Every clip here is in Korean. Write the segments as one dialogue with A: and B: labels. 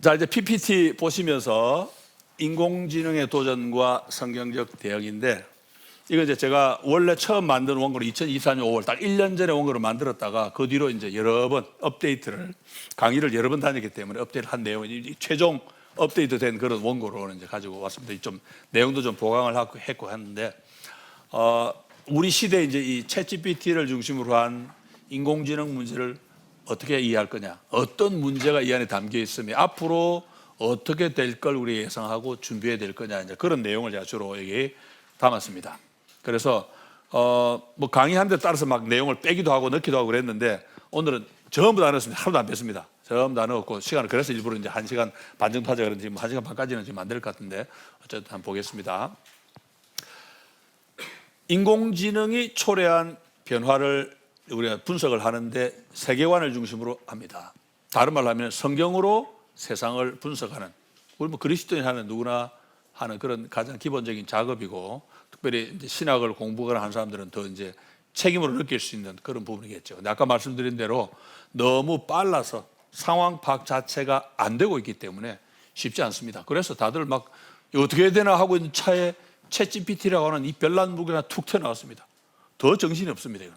A: 자, 이제 PPT 보시면서 인공지능의 도전과 성경적 대응인데, 이거 이제 제가 원래 처음 만든 원고를 2024년 5월 딱 1년 전에 원고를 만들었다가 그 뒤로 이제 여러 번 업데이트를, 강의를 여러 번 다녔기 때문에 업데이트 한 내용이 최종 업데이트 된 그런 원고로 이제 가지고 왔습니다. 좀 내용도 좀 보강을 했고 했는데, 우리 시대 이제 이 챗GPT를 중심으로 한 인공지능 문제를 어떻게 이해할 거냐, 어떤 문제가 이 안에 담겨 있으며 앞으로 어떻게 될 걸 우리 예상하고 준비해야 될 거냐, 이제 그런 내용을 제가 주로 여기 담았습니다. 그래서 뭐 강의한 데 따라서 막 내용을 빼기도 하고 넣기도 하고 그랬는데, 오늘은 전부 다 넣었습니다. 하루도 안 뺐습니다. 전부 다 넣었고, 시간을 그래서 일부러 이제 1시간 반 정도 하자 그런지 1시간 반까지는 지금 안 될 것 같은데, 어쨌든 한번 보겠습니다. 인공지능이 초래한 변화를 우리가 분석을 하는데 세계관을 중심으로 합니다. 다른 말로 하면 성경으로 세상을 분석하는, 우리 뭐 그리스도인 하는 누구나 하는 그런 가장 기본적인 작업이고, 특별히 이제 신학을 공부하거나 하는 사람들은 더 이제 책임으로 느낄 수 있는 그런 부분이겠죠. 근데 아까 말씀드린 대로 너무 빨라서 상황 파악 자체가 안 되고 있기 때문에 쉽지 않습니다. 그래서 다들 막 어떻게 해야 되나 하고 있는 차에 챗GPT라고 하는 이 별난 무기가 툭 튀어나왔습니다. 더 정신이 없습니다. 이건.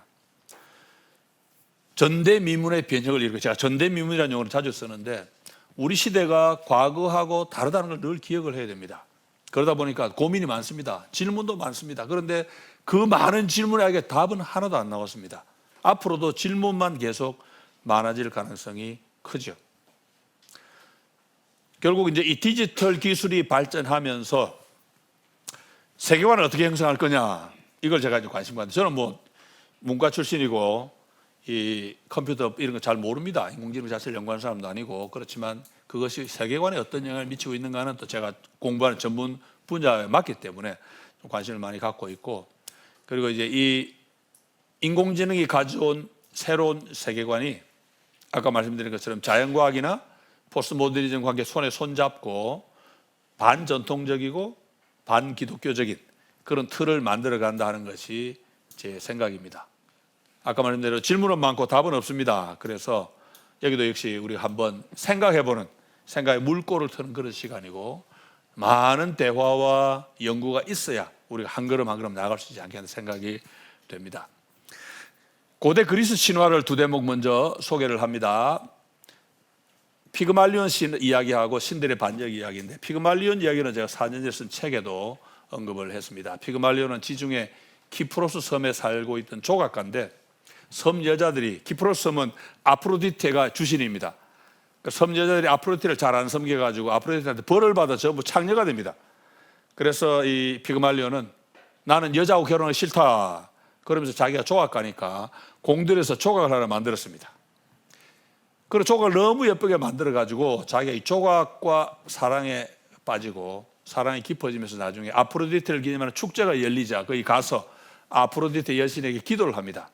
A: 전대미문의 변혁을 일으켜, 제가 전대미문이라는 용어를 자주 쓰는데, 우리 시대가 과거하고 다르다는 걸 늘 기억을 해야 됩니다. 그러다 보니까 고민이 많습니다. 질문도 많습니다. 그런데 그 많은 질문에게 답은 하나도 안 나왔습니다. 앞으로도 질문만 계속 많아질 가능성이 크죠. 결국 이제 이 디지털 기술이 발전하면서 세계관을 어떻게 형성할 거냐, 이걸 제가 이제 관심 가는데, 저는 뭐 문과 출신이고 이 컴퓨터 이런 거 잘 모릅니다. 인공지능 자체를 연구하는 사람도 아니고. 그렇지만 그것이 세계관에 어떤 영향을 미치고 있는가는 또 제가 공부하는 전문 분야에 맞기 때문에 좀 관심을 많이 갖고 있고, 그리고 이제 이 인공지능이 가져온 새로운 세계관이 아까 말씀드린 것처럼 자연과학이나 포스트모더니즘 관계 손에 손잡고 반전통적이고 반기독교적인 그런 틀을 만들어 간다 하는 것이 제 생각입니다. 아까 말한 대로 질문은 많고 답은 없습니다. 그래서 여기도 역시 우리가 한번 생각해보는, 생각의 물꼬를 트는 그런 시간이고, 많은 대화와 연구가 있어야 우리가 한 걸음 한 걸음 나아갈 수 있지 않겠는 생각이 됩니다. 고대 그리스 신화를 두 대목 먼저 소개를 합니다. 피그말리온 신 이야기하고 신들의 반역 이야기인데, 피그말리온 이야기는 제가 4년 전에 쓴 책에도 언급을 했습니다. 피그말리온은 지중해 키프로스 섬에 살고 있던 조각가인데, 섬 여자들이, 키프로스 섬은 아프로디테가 주신입니다. 그러니까 섬 여자들이 아프로디테를 잘 안 섬겨가지고 아프로디테한테 벌을 받아 전부 창녀가 됩니다. 그래서 이 피그말리온은 나는 여자하고 결혼하기 싫다 그러면서 자기가 조각가니까 공들여서 조각을 하나 만들었습니다. 그리고 조각을 너무 예쁘게 만들어가지고 자기가 이 조각과 사랑에 빠지고 사랑이 깊어지면서 나중에 아프로디테를 기념하는 축제가 열리자 거기 가서 아프로디테 여신에게 기도를 합니다.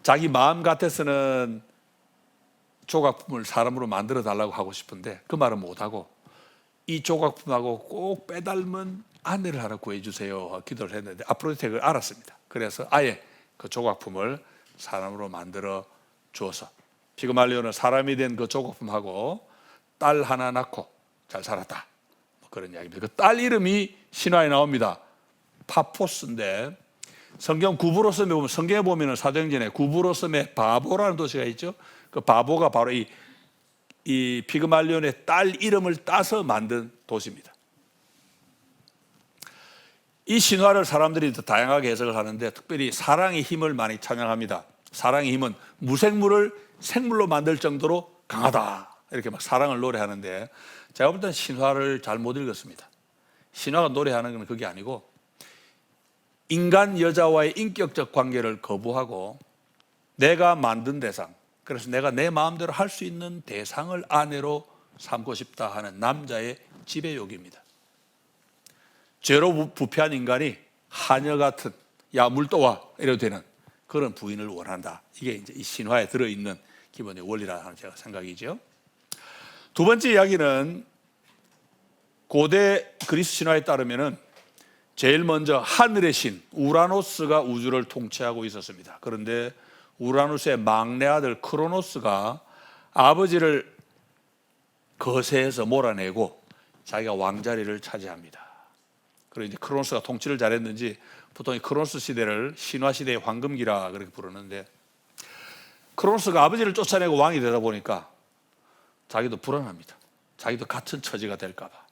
A: 자기 마음 같아서는 조각품을 사람으로 만들어 달라고 하고 싶은데 그 말은 못하고 이 조각품하고 꼭 빼닮은 아내를 하나 구해주세요 기도를 했는데, 아프로디테가 그걸 알았습니다. 그래서 아예 그 조각품을 사람으로 만들어 주어서 피그말리온은 사람이 된 그 조각품하고 딸 하나 낳고 잘 살았다, 뭐 그런 이야기입니다. 그 딸 이름이 신화에 나옵니다. 파포스인데, 성경 구브로섬에 보면, 성경에 보면 사도행전에 구브로섬에 바보라는 도시가 있죠. 그 바보가 바로 이 피그말리온의 딸 이름을 따서 만든 도시입니다. 이 신화를 사람들이 더 다양하게 해석을 하는데, 특별히 사랑의 힘을 많이 찬양합니다. 사랑의 힘은 무생물을 생물로 만들 정도로 강하다, 이렇게 막 사랑을 노래하는데, 제가 볼 때는 신화를 잘 못 읽었습니다. 신화가 노래하는 건 그게 아니고, 인간 여자와의 인격적 관계를 거부하고 내가 만든 대상, 그래서 내가 내 마음대로 할 수 있는 대상을 아내로 삼고 싶다 하는 남자의 지배욕입니다. 죄로 부패한 인간이 하녀 같은, 야 물 떠와 이래도 되는 그런 부인을 원한다. 이게 이제 이 신화에 들어있는 기본의 원리라 하는 제가 생각이죠. 두 번째 이야기는 고대 그리스 신화에 따르면은 제일 먼저 하늘의 신 우라노스가 우주를 통치하고 있었습니다. 그런데 우라노스의 막내 아들 크로노스가 아버지를 거세에서 몰아내고 자기가 왕자리를 차지합니다. 그리고 이제 크로노스가 통치를 잘했는지 보통 이 크로노스 시대를 신화 시대의 황금기라 그렇게 부르는데, 크로노스가 아버지를 쫓아내고 왕이 되다 보니까 자기도 불안합니다. 자기도 같은 처지가 될까 봐.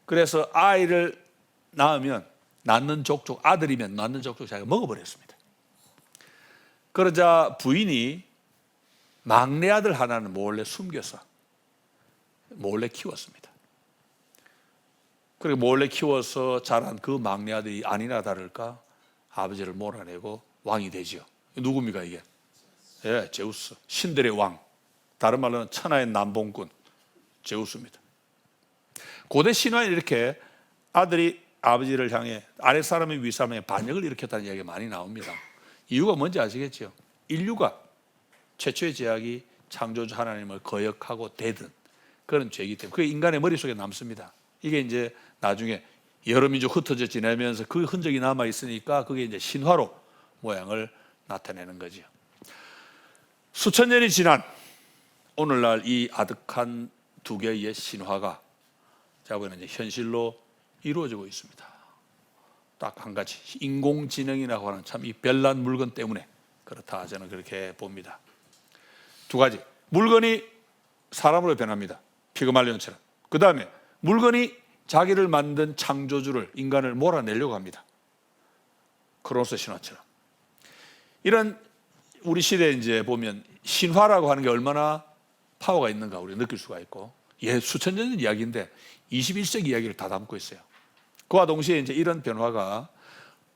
A: 그래서 아이를 낳으면 낳는 족족, 아들이면 낳는 족족 자기가 먹어버렸습니다. 그러자 부인이 막내 아들 하나는 몰래 숨겨서 몰래 키웠습니다. 그리고 몰래 키워서 자란 그 막내 아들이 아니나 다를까 아버지를 몰아내고 왕이 되죠. 누굽니까 이게? 예, 제우스, 신들의 왕. 다른 말로는 천하의 남봉꾼 제우스입니다. 고대 신화에 이렇게 아들이 아버지를 향해 아랫사람이 윗사람에 반역을 일으켰다는 이야기가 많이 나옵니다. 이유가 뭔지 아시겠죠? 인류가 최초의 죄악이 창조주 하나님을 거역하고 대든 그런 죄이기 때문에 그게 인간의 머릿속에 남습니다. 이게 이제 나중에 여러 민족 흩어져 지내면서 그 흔적이 남아 있으니까 그게 이제 신화로 모양을 나타내는 거죠. 수천 년이 지난 오늘날 이 아득한 두 개의 신화가 제가 보기에는 이제 현실로 이루어지고 있습니다. 딱 한 가지, 인공지능이라고 하는 참 이 별난 물건 때문에 그렇다 저는 그렇게 봅니다. 두 가지, 물건이 사람으로 변합니다. 피그말리온처럼. 그 다음에 물건이 자기를 만든 창조주를, 인간을 몰아내려고 합니다. 크로노스 신화처럼. 이런 우리 시대에 이제 보면 신화라고 하는 게 얼마나 파워가 있는가 우리가 느낄 수가 있고, 수천 년 전 이야기인데 21세기 이야기를 다 담고 있어요. 그와 동시에 이제 이런 변화가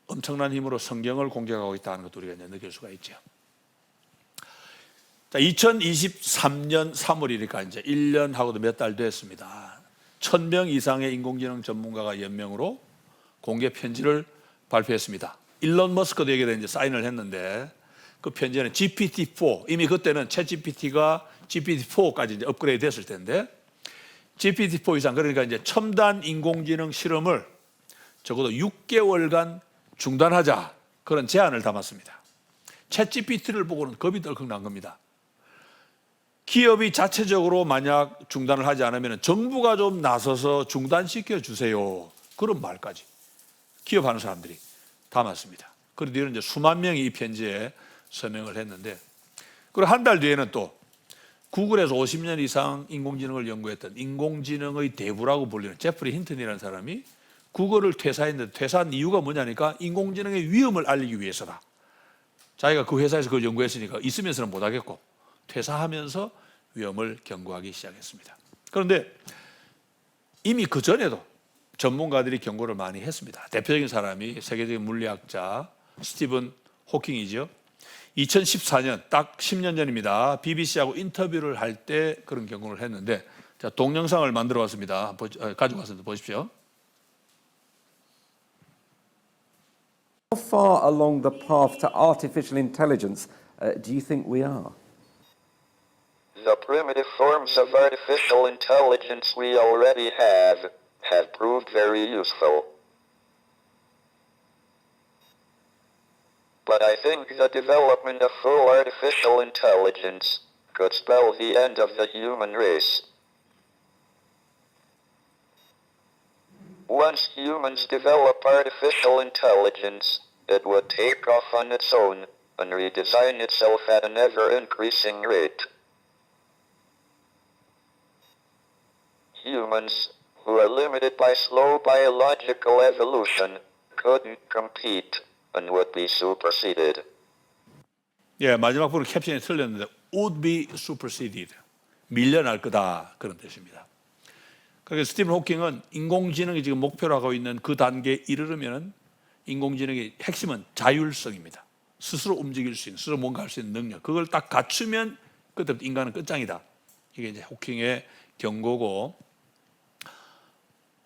A: 엄청난 힘으로 성경을 공격하고 있다는 것도 우리가 이제 느낄 수가 있죠. 자, 2023년 3월이니까 이제 1년하고도 몇 달 됐습니다. 1000명 이상의 인공지능 전문가가 연명으로 공개 편지를 발표했습니다. 일론 머스크도 여기다 이제 사인을 했는데, 그 편지에는 GPT-4, 이미 그때는 챗GPT가 GPT-4까지 이제 업그레이드 됐을 텐데, GPT-4 이상, 그러니까 이제 첨단 인공지능 실험을 적어도 6개월간 중단하자, 그런 제안을 담았습니다. 챗GPT를 보고는 겁이 덜컥 난 겁니다. 기업이 자체적으로 만약 중단을 하지 않으면 정부가 좀 나서서 중단시켜 주세요, 그런 말까지 기업하는 사람들이 담았습니다. 그리고 이런 이제 수만 명이 이 편지에 서명을 했는데, 그리고 한 달 뒤에는 또 구글에서 50년 이상 인공지능을 연구했던 인공지능의 대부라고 불리는 제프리 힌튼이라는 사람이 구글을 퇴사했는데, 퇴사한 이유가 뭐냐니까 인공지능의 위험을 알리기 위해서다. 자기가 그 회사에서 그걸 연구했으니까 있으면서는 못하겠고 퇴사하면서 위험을 경고하기 시작했습니다. 그런데 이미 그 전에도 전문가들이 경고를 많이 했습니다. 대표적인 사람이 세계적인 물리학자 스티븐 호킹이죠. 2014년 딱 10년 전입니다. BBC하고 인터뷰를 할 때 그런 경고를 했는데, 자, 동영상을 만들어 왔습니다. 가지고 왔습니다. 보십시오.
B: How far along the path to artificial intelligence do you think we are?
C: The primitive forms of artificial intelligence we already have proved very useful. But I think the development of full artificial intelligence could spell the end of the human race. Once humans develop artificial intelligence, it would take off on its own and redesign itself at an ever-increasing rate. Humans, who are limited by slow biological evolution, couldn't compete and would be superseded.
A: 예, 마지막 부분 캡션이 틀렸는데 would be superseded, 밀려날 거다, 그런 뜻입니다. 그러니까 스티븐 호킹은 인공지능이 지금 목표로 하고 있는 그 단계에 이르려면 인공지능의 핵심은 자율성입니다. 스스로 움직일 수 있는, 스스로 뭔가 할 수 있는 능력, 그걸 딱 갖추면 그때부터 인간은 끝장이다. 이게 이제 호킹의 경고고,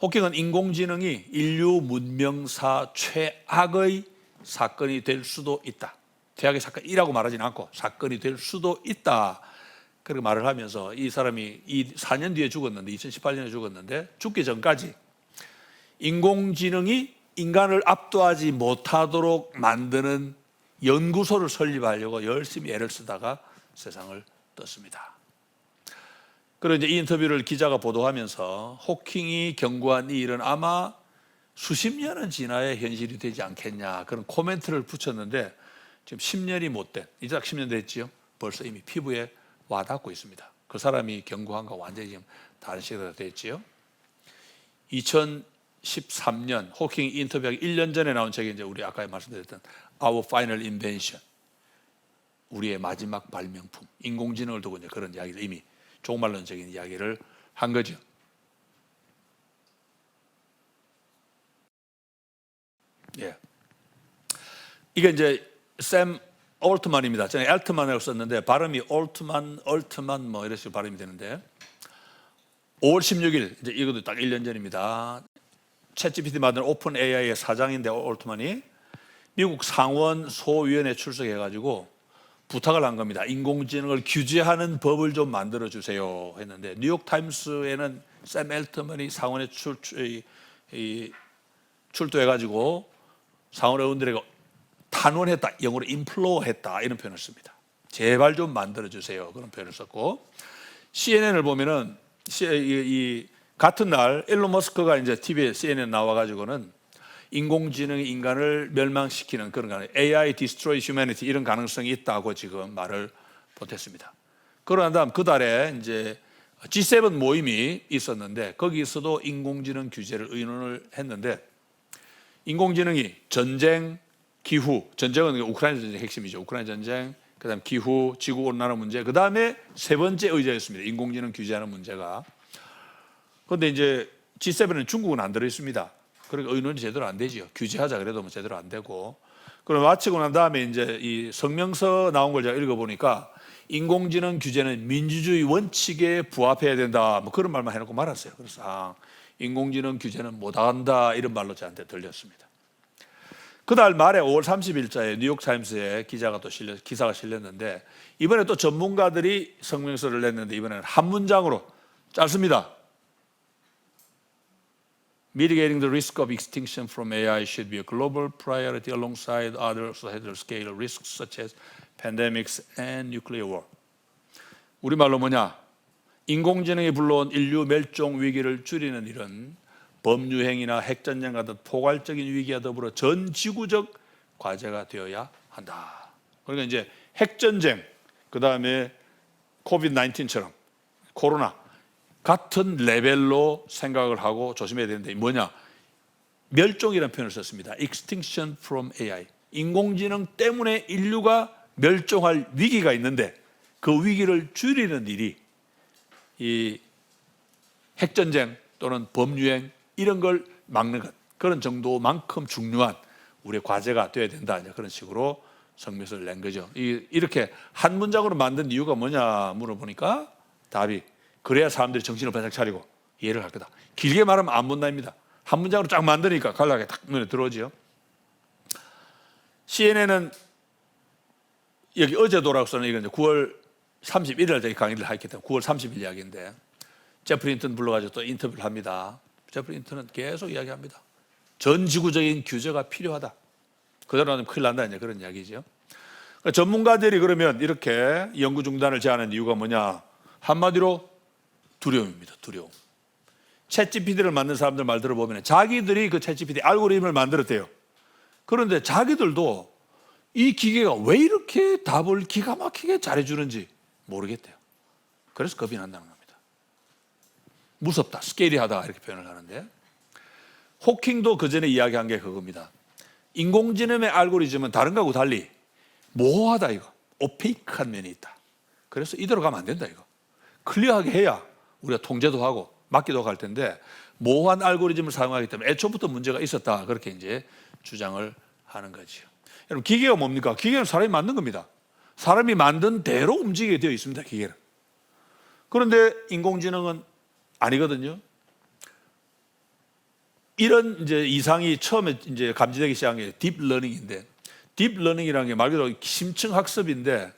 A: 호킹은 인공지능이 인류 문명사 최악의 사건이 될 수도 있다. 최악의 사건이라고 말하지는 않고 사건이 될 수도 있다, 그렇게 말을 하면서 이 사람이 4년 뒤에 죽었는데, 2018년에 죽었는데, 죽기 전까지 인공지능이 인간을 압도하지 못하도록 만드는 연구소를 설립하려고 열심히 애를 쓰다가 세상을 떴습니다. 그런 이제 이 인터뷰를 기자가 보도하면서 호킹이 경고한 이 일은 아마 수십 년은 지나야 현실이 되지 않겠냐 그런 코멘트를 붙였는데 지금 10년이 못 된, 이제 딱 10년 됐지요. 벌써 이미 피부에 와닿고 있습니다. 그 사람이 경고한 거 완전히 지금 다른 시대가 됐지요. 2013년 호킹 인터뷰하기 1년 전에 나온 책이 이제 우리 아까 말씀드렸던 Our Final Invention, 우리의 마지막 발명품, 인공지능을 두고 이제 그런 이야기를 이미 종말론적인 이야기를 한 거죠. 예. 이게 이제 샘 올트만입니다. 저는 엘트만이라고 썼는데 발음이 얼트만 뭐 이런 식으로 발음이 되는데 5월 16일 이제 이것도 딱 1년 전입니다. 챗GPT 만든 오픈 AI의 사장인데 올트만이 미국 상원 소위원회에 출석해가지고 부탁을 한 겁니다. 인공지능을 규제하는 법을 좀 만들어 주세요 했는데 뉴욕 타임스에는 샘 엘트만이 상원에 출두해가지고 상원 의원들에게 탄원했다, 영어로 임플로어했다 이런 표현을 씁니다. 제발 좀 만들어 주세요 그런 표현을 썼고, CNN을 보면은 이 같은 날 일론 머스크가 이제 TV에 CNN 나와가지고는 인공지능이 인간을 멸망시키는 그런 가능, AI destroy humanity 이런 가능성이 있다고 지금 말을 보탰습니다. 그러한 다음 그 달에 이제 G7 모임이 있었는데 거기서도 인공지능 규제를 의논을 했는데 인공지능이 전쟁, 기후, 전쟁은 우크라이나 전쟁의 핵심이죠. 우크라이나 전쟁, 그다음 기후, 지구 온난화 문제, 그다음에 세 번째 의제였습니다. 인공지능 규제하는 문제가. 그런데 이제 G7은 중국은 안 들어 있습니다. 그러니까 의논이 제대로 안 되지요. 규제하자 그래도 뭐 제대로 안 되고. 그럼 마치고 난 다음에 이제 이 성명서 나온 걸 제가 읽어보니까 인공지능 규제는 민주주의 원칙에 부합해야 된다. 뭐 그런 말만 해놓고 말았어요. 그래서 인공지능 규제는 못한다 이런 말로 저한테 들렸습니다. 그달 말에 5월 30일자에 뉴욕타임스에 기사가 실렸는데 이번에 또 전문가들이 성명서를 냈는데 이번에는 한 문장으로 짧습니다. Mitigating the risk of extinction from AI should be a global priority alongside other societal scale risks such as pandemics and nuclear war. 우리말로 뭐냐? 인공지능이 불러온 인류 멸종 위기를 줄이는 일은 범유행이나 핵전쟁 같은 포괄적인 위기와 더불어 전 지구적 과제가 되어야 한다. 그러니까 이제 핵전쟁, 그 다음에 코비드-19처럼 코로나 같은 레벨로 생각을 하고 조심해야 되는데 뭐냐? 멸종이라는 표현을 썼습니다. Extinction from AI. 인공지능 때문에 인류가 멸종할 위기가 있는데 그 위기를 줄이는 일이 이 핵전쟁 또는 범유행 이런 걸 막는 것, 그런 정도만큼 중요한 우리의 과제가 되어야 된다. 그런 식으로 성명서를 낸 거죠. 이렇게 한 문장으로 만든 이유가 뭐냐 물어보니까 답이 그래야 사람들이 정신을 바짝 차리고 이해를 할 거다. 길게 말하면 안 본다입니다. 한 문장으로 쫙 만드니까 간략하게 딱 눈에 들어오죠. CNN은 여기 어제도라고 써는 이건 9월 31일 날 강의를 했기 때문에 9월 30일 이야기인데 제프리 힌튼 불러가지고 또 인터뷰를 합니다. 제프리 힌튼은 계속 이야기합니다. 전 지구적인 규제가 필요하다. 그대로 하면 큰일 난다 이제 그런 이야기죠. 그러니까 전문가들이 그러면 이렇게 연구 중단을 제안한 이유가 뭐냐? 한마디로 두려움입니다. 두려움. 챗GPT를 만든 사람들 말 들어보면 자기들이 그 챗GPT 알고리즘을 만들었대요. 그런데 자기들도 이 기계가 왜 이렇게 답을 기가 막히게 잘해주는지 모르겠대요. 그래서 겁이 난다는 겁니다. 무섭다, 스케이리하다 이렇게 표현을 하는데 호킹도 그 전에 이야기한 게 그겁니다. 인공지능의 알고리즘은 다른 거하고 달리 모호하다 이거. 오페이크한 면이 있다. 그래서 이대로 가면 안 된다 이거. 클리어하게 해야 우리가 통제도 하고 막기도 할 텐데 모호한 알고리즘을 사용하기 때문에 애초부터 문제가 있었다. 그렇게 이제 주장을 하는 거죠. 여러분 기계가 뭡니까? 기계는 사람이 만든 겁니다. 사람이 만든 대로 움직이게 되어 있습니다. 기계는. 그런데 인공지능은 아니거든요. 이런 이제 이상이 처음에 이제 감지되기 시작한 게 딥러닝인데, 딥러닝이라는 게 말 그대로 심층 학습인데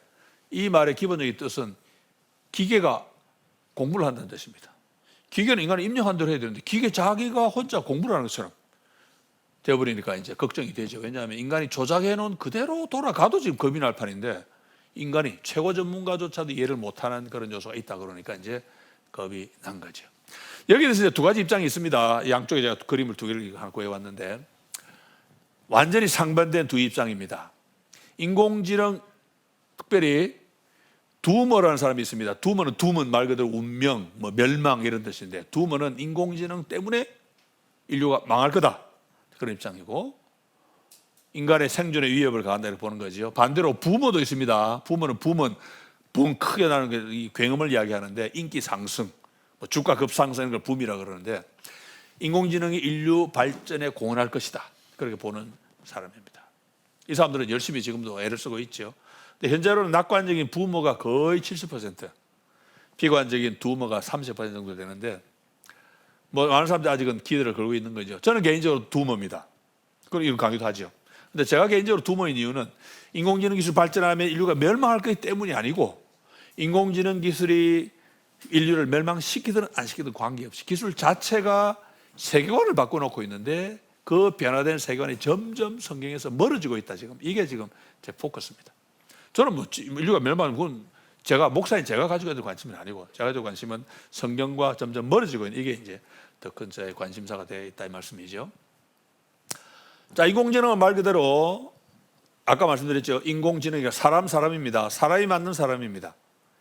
A: 이 말의 기본적인 뜻은 기계가 공부를 한다는 뜻입니다. 기계는 인간이 입력한 대로 해야 되는데 기계 자기가 혼자 공부를 하는 것처럼 되어버리니까 이제 걱정이 되죠. 왜냐하면 인간이 조작해 놓은 그대로 돌아가도 지금 겁이 날 판인데 인간이 최고 전문가조차도 이해를 못하는 그런 요소가 있다 그러니까 이제 겁이 난 거죠. 여기에 대해서 이제 두 가지 입장이 있습니다. 양쪽에 제가 그림을 두 개를 하나 구해왔는데 완전히 상반된 두 입장입니다. 인공지능, 특별히 두머라는 사람이 있습니다. 두머는 두문 말 그대로 운명, 뭐 멸망 이런 뜻인데 두머는 인공지능 때문에 인류가 망할 거다 그런 입장이고 인간의 생존에 위협을 가한다 이렇게 보는 거죠. 반대로 부모도 있습니다. 부모는 붕 크게 나는 게 이 굉음을 이야기하는데 인기 상승, 뭐 주가 급상승 걸 붐이라 그러는데 인공지능이 인류 발전에 공헌할 것이다 그렇게 보는 사람입니다. 이 사람들은 열심히 지금도 애를 쓰고 있죠. 근데 현재로는 낙관적인 부모가 거의 70%, 비관적인 두모가 30% 정도 되는데 뭐 많은 사람들이 아직은 기대를 걸고 있는 거죠. 저는 개인적으로 두모입니다. 그리고 이런 강조도 하죠. 근데 제가 개인적으로 두모인 이유는 인공지능 기술 발전하면 인류가 멸망할 거기 때문이 아니고 인공지능 기술이 인류를 멸망시키든 안 시키든 관계없이 기술 자체가 세계관을 바꿔놓고 있는데 그 변화된 세계관이 점점 성경에서 멀어지고 있다. 지금 이게 지금 제 포커스입니다. 저는 뭐 인류가 멸망하는 건 제가 목사인 제가 가지고 있는 관심은 아니고 제가 가지고 관심은 성경과 점점 멀어지고 있는 이게 이제 더 큰 저의 관심사가 되어 있다 이 말씀이죠. 자, 인공지능은 말 그대로 아까 말씀드렸죠. 인공지능이 사람입니다. 사람이 만든 사람입니다.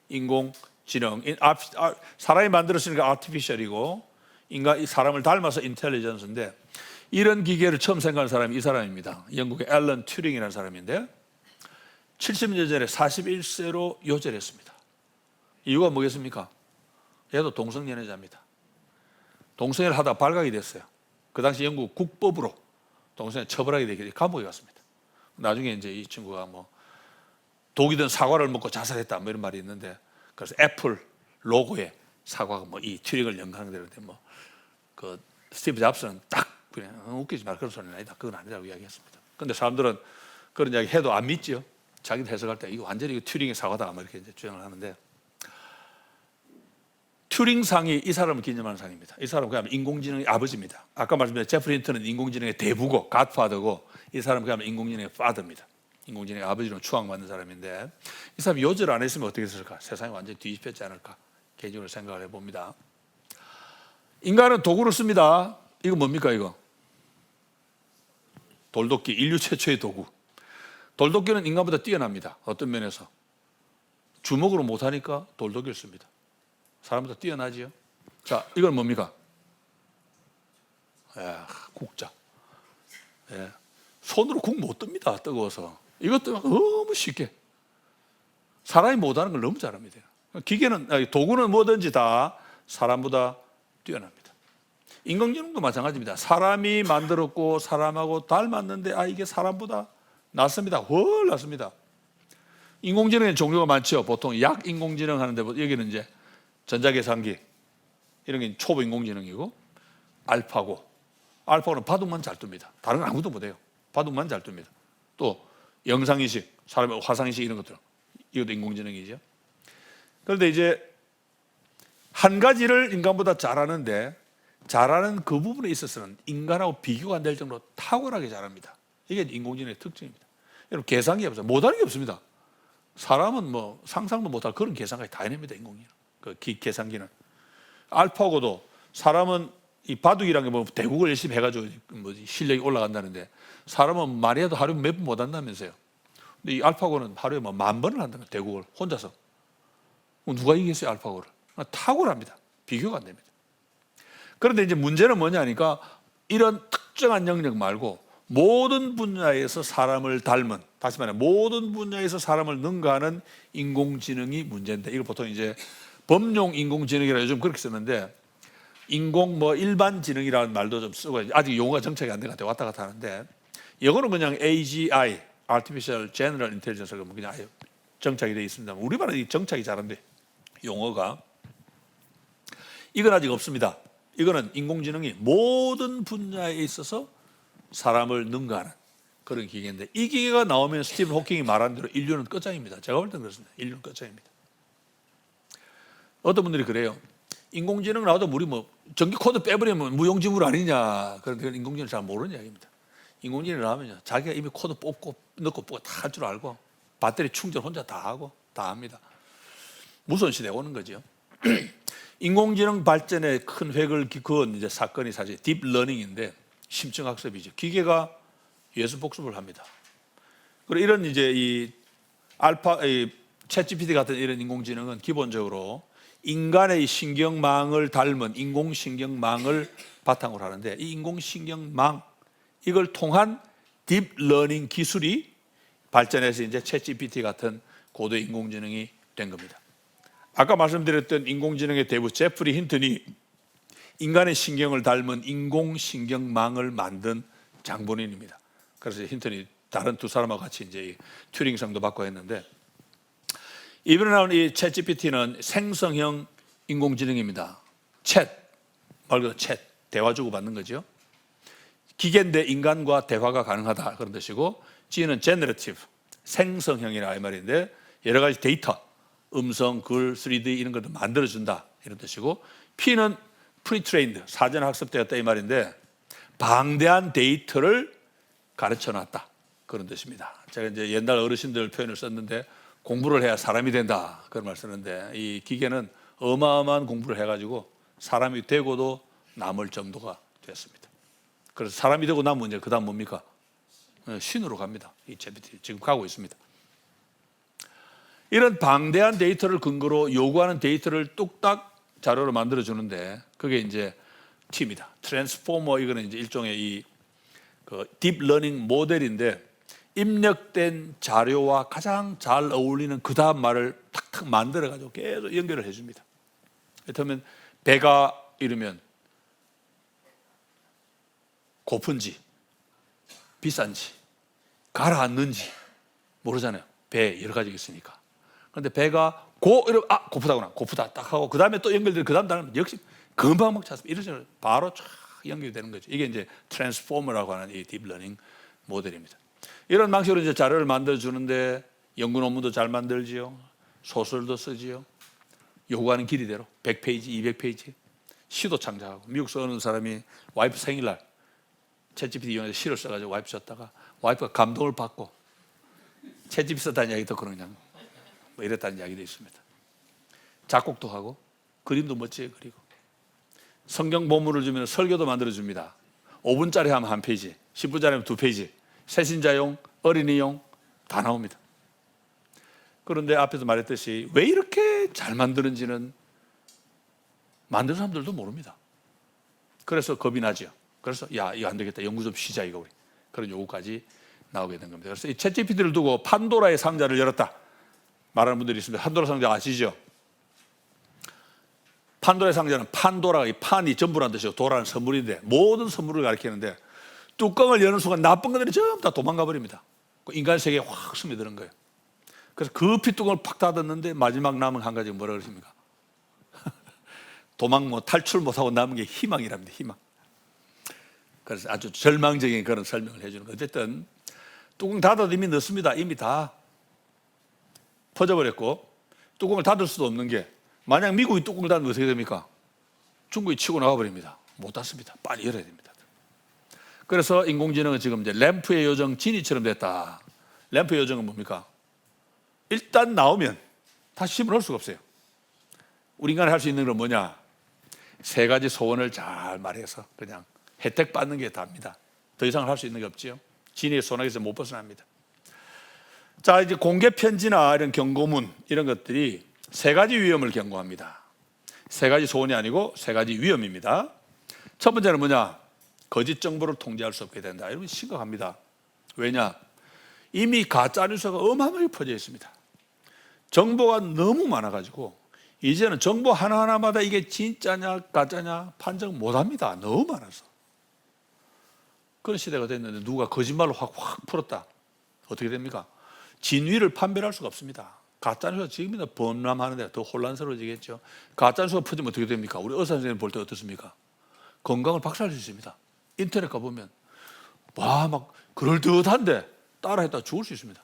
A: 인공지능, 사람이 만들었으니까 아티피셜이고 인간 사람을 닮아서 인텔리전스인데 이런 기계를 처음 생각한 사람이 이 사람입니다. 영국의 앨런 튜링이라는 사람인데 70년 전에 41세로 요절했습니다. 이유가 뭐겠습니까? 얘도 동성연애자입니다. 동성애를 하다 발각이 됐어요. 그 당시 영국 국법으로 동성애 처벌하게 되기 감옥에 갔습니다. 나중에 이제 이 친구가 뭐 독이 든 사과를 먹고 자살했다 뭐 이런 말이 있는데 그래서 애플 로고에 사과가 뭐 이 튜링을 연관하게 되는데 뭐 그 스티브 잡스는 딱 그냥 웃기지 말 그런 소리는 아니다. 그건 아니라고 이야기했습니다. 근데 사람들은 그런 이야기 해도 안 믿지요. 자기도 해석할 때 이거 완전히 이거 튜링의 사과다 뭐 이렇게 이제 주장을 하는데 튜링상이 이 사람을 기념하는 상입니다. 이 사람은 그야말로 인공지능의 아버지입니다. 아까 말씀드린 제프리 힌턴은 인공지능의 대부고 갓파더고 이 사람은 그야말로 인공지능의 파더입니다. 인공지능의 아버지로 추앙받는 사람인데 이 사람이 요절 안 했으면 어떻게 됐을까? 세상이 완전히 뒤집혔지 않을까? 개인적으로 생각을 해봅니다. 인간은 도구를 씁니다. 이거 뭡니까 이거? 돌도끼, 인류 최초의 도구. 돌도끼는 인간보다 뛰어납니다. 어떤 면에서? 주먹으로 못하니까 돌도끼를 씁니다. 사람보다 뛰어나지요. 자, 이건 뭡니까? 국자. 예. 손으로 국 못 뜹니다. 뜨거워서. 이것도 너무 쉽게. 사람이 못하는 걸 너무 잘합니다. 도구는 뭐든지 다 사람보다 뛰어납니다. 인공지능도 마찬가지입니다. 사람이 만들었고 사람하고 닮았는데 이게 사람보다 낫습니다. 훨 낫습니다. 인공지능의 종류가 많죠. 보통 약 인공지능 하는데 여기는 이제 전자계산기 이런 게 초보 인공지능이고 알파고는 바둑만 잘 둡니다. 다른 건 아무도 못해요. 바둑만 잘 둡니다. 또 영상인식, 사람의 화상인식 이런 것들 이것도 인공지능이죠. 그런데 이제 한 가지를 인간보다 잘하는데 잘하는 그 부분에 있어서는 인간하고 비교가 안 될 정도로 탁월하게 잘합니다. 이게 인공지능의 특징입니다. 여러분 계산기 없어요. 못하는 게 없습니다. 사람은 뭐 상상도 못할 그런 계산까지 다 해냅니다. 인공지능. 계산기는 알파고도 사람은 이 바둑이란 게 뭐 대국을 열심히 해가지고 뭐 실력이 올라간다는데 사람은 많이 해도 하루에 몇 번 못 한다면서요. 근데 이 알파고는 하루에 뭐 10,000번을 한다는 거예요. 대국을 혼자서. 누가 이기겠어요 알파고를? 탁월합니다. 비교가 안 됩니다. 그런데 이제 문제는 뭐냐니까 이런 특정한 영역 말고 모든 분야에서 사람을 닮은, 다시 말해 모든 분야에서 사람을 능가하는 인공지능이 문제인데 이걸 보통 이제 범용 인공지능이라 요즘 그렇게 쓰는데 일반 지능이라는 말도 좀 쓰고 아직 용어가 정착이 안 된 것 같아요. 왔다 갔다 하는데 영어는 그냥 AGI, Artificial General Intelligence가 그냥 아예 정착이 되어 있습니다. 우리말은 이 정착이 잘 안 돼. 용어가 이건 아직 없습니다. 이거는 인공지능이 모든 분야에 있어서 사람을 능가하는 그런 기계인데 이 기계가 나오면 스티븐 호킹이 말한 대로 인류는 끝장입니다. 제가 볼 때는 그렇습니다. 인류는 끝장입니다. 어떤 분들이 그래요. 인공지능 나와도 우리 뭐 전기 코드 빼버리면 무용지물 아니냐. 그런 인공지능을 잘 모르는 이야기입니다. 인공지능이 나오면요. 자기가 이미 코드 넣고 다 할 줄 알고 배터리 충전 혼자 다 하고 다 합니다. 무선 시대가 오는 거죠. 인공지능 발전에 큰 획을 그은 이제 사건이 사실 딥러닝인데 심층학습이죠. 기계가 예술 복습을 합니다. 그리고 이런 이제 이 챗GPT 같은 이런 인공지능은 기본적으로 인간의 신경망을 닮은 인공신경망을 바탕으로 하는데 이 인공신경망 이걸 통한 딥러닝 기술이 발전해서 이제 챗GPT 같은 고도 인공지능이 된 겁니다. 아까 말씀드렸던 인공지능의 대부 제프리 힌튼이 인간의 신경을 닮은 인공신경망을 만든 장본인입니다. 그래서 힌튼이 다른 두 사람과 같이 이제 튜링상도 받고 했는데 이번에 나온 이 챗GPT는 생성형 인공지능입니다. 말 그대로 챗, 대화 주고 받는 거죠. 기계인데 인간과 대화가 가능하다 그런 뜻이고 G는 generative, 생성형이라 이 말인데 여러 가지 데이터, 음성, 글, 3D 이런 것도 만들어준다 이런 뜻이고 P는 pre-trained, 사전 학습되었다 이 말인데 방대한 데이터를 가르쳐놨다 그런 뜻입니다. 제가 이제 옛날 어르신들 표현을 썼는데 공부를 해야 사람이 된다 그런 말 쓰는데 이 기계는 어마어마한 공부를 해가지고 사람이 되고도 남을 정도가 됐습니다. 그래서 사람이 되고 나면 이제 그다음 뭡니까? 신으로 갑니다. 이 GPT 지금 가고 있습니다. 이런 방대한 데이터를 근거로 요구하는 데이터를 뚝딱 자료로 만들어 주는데 그게 이제 T입니다. 트랜스포머 이거는 이제 일종의 이 딥러닝 모델인데 입력된 자료와 가장 잘 어울리는 그 다음 말을 탁탁 만들어 가지고 계속 연결을 해줍니다. 그렇다면 배가 이러면 고픈지 비싼지 가라앉는지 모르잖아요. 배 여러 가지가 있으니까. 그런데 배가 이러면 고프다구나 고프다 딱 하고 그 다음에 또 연결되는 그 다음 단어는 역시 금방 막 찾습니다. 이런 식으로 바로 쫙 연결되는 거죠. 이게 이제 트랜스포머라고 하는 이 딥러닝 모델입니다. 이런 방식으로 이제 자료를 만들어 주는데 연구 논문도 잘 만들지요. 소설도 쓰지요. 요구하는 길이대로 100페이지, 200페이지 시도 창작하고 미국서 어느 사람이 와이프 생일날 챗GPT 이용해서 시를 써가지고 와이프 줬다가 와이프가 감동을 받고 챗GPT 썼다는 이야기 듣고 그냥 뭐 이랬다는 이야기도 있습니다. 작곡도 하고 그림도 멋지게 그리고 성경 본문을 주면 설교도 만들어줍니다. 5분짜리 하면 한 페이지, 10분짜리 하면 2페이지 새신자용, 어린이용 다 나옵니다. 그런데 앞에서 말했듯이 왜 이렇게 잘 만드는지는 만드는 사람들도 모릅니다. 그래서 겁이 나죠. 그래서 야 이거 안 되겠다. 연구 좀 쉬자 이거 우리. 그런 요구까지 나오게 된 겁니다. 그래서 이 챗GPT를 두고 판도라의 상자를 열었다 말하는 분들이 있습니다. 판도라 상자 아시죠? 판도라의 상자는 판도라가 이 판이 전부란 뜻이고 도라는 선물인데 모든 선물을 가리키는데 뚜껑을 여는 순간 나쁜 것들이 전부 다 도망가 버립니다. 인간 세계에 확 스며드는 거예요. 그래서 급히 뚜껑을 팍 닫았는데 마지막 남은 한 가지가 뭐라 그러십니까? 탈출 못하고 남은 게 희망이랍니다. 희망. 그래서 아주 절망적인 그런 설명을 해주는 거예요. 어쨌든 뚜껑 닫아도 이미 늦습니다. 이미 다 퍼져버렸고 뚜껑을 닫을 수도 없는 게 만약 미국이 뚜껑을 닫으면 어떻게 됩니까? 중국이 치고 나가버립니다. 못 닫습니다. 빨리 열어야 됩니다. 그래서 인공지능은 지금 이제 램프의 요정 지니처럼 됐다. 램프의 요정은 뭡니까? 일단 나오면 다시 집어넣을 수가 없어요. 우리 인간이 할 수 있는 건 뭐냐? 세 가지 소원을 잘 말해서 그냥 혜택 받는 게 답니다. 더 이상 할 수 있는 게 없지요. 지니의 소나기에서 못 벗어납니다. 자, 이제 공개 편지나 이런 경고문 이런 것들이 세 가지 위험을 경고합니다. 세 가지 소원이 아니고 세 가지 위험입니다. 첫 번째는 뭐냐? 거짓 정보를 통제할 수 없게 된다. 여러분 심각합니다. 왜냐? 이미 가짜 뉴스가 어마어마하게 퍼져 있습니다. 정보가 너무 많아가지고 이제는 정보 하나하나마다 이게 진짜냐 가짜냐 판정 못합니다. 너무 많아서. 그런 시대가 됐는데 누가 거짓말로 확 풀었다. 어떻게 됩니까? 진위를 판별할 수가 없습니다. 가짜뉴스가 지금이나 범람하는데 더 혼란스러워지겠죠. 가짜뉴스가 퍼지면 어떻게 됩니까? 우리 의사 선생님 볼 때 어떻습니까? 건강을 박살낼 수 있습니다. 인터넷 가보면 막 그럴듯한데 따라했다 죽을 수 있습니다.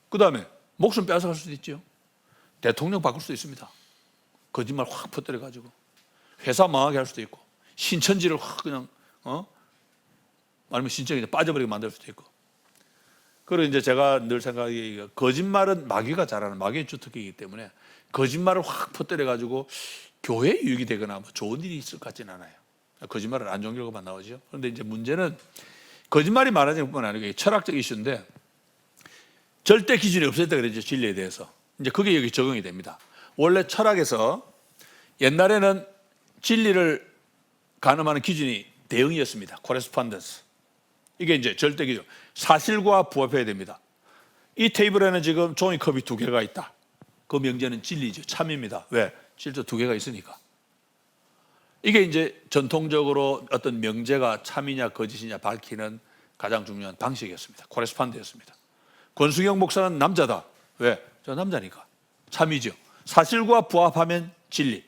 A: 그 다음에 목숨 빼앗아갈 수도 있죠. 대통령 바꿀 수도 있습니다. 거짓말 확 퍼뜨려가지고 회사 망하게 할 수도 있고 신천지를 확 그냥 아니면 신천지 빠져버리게 만들 수도 있고. 그리고 이제 제가 늘 생각하기에 거짓말은 마귀가 잘하는 마귀의 주특기이기 때문에 거짓말을 확 퍼뜨려가지고 교회에 유익이 되거나 뭐 좋은 일이 있을 것 같지는 않아요. 거짓말은 안 좋은 결과만 나오죠. 그런데 이제 문제는 거짓말이 많아지는 뿐만 아니고 철학적 이슈인데 절대 기준이 없었다 그랬죠. 진리에 대해서. 이제 그게 여기 적용이 됩니다. 원래 철학에서 옛날에는 진리를 가늠하는 기준이 대응이었습니다. 코레스폰던스. 이게 이제 절대 기준. 사실과 부합해야 됩니다. 이 테이블에는 지금 종이컵이 2개가 있다. 그 명제는 진리죠. 참입니다. 왜? 실제 2개가 있으니까. 이게 이제 전통적으로 어떤 명제가 참이냐 거짓이냐 밝히는 가장 중요한 방식이었습니다. 코레스판드였습니다. 권수경 목사는 남자다. 왜? 저 남자니까. 참이죠. 사실과 부합하면 진리.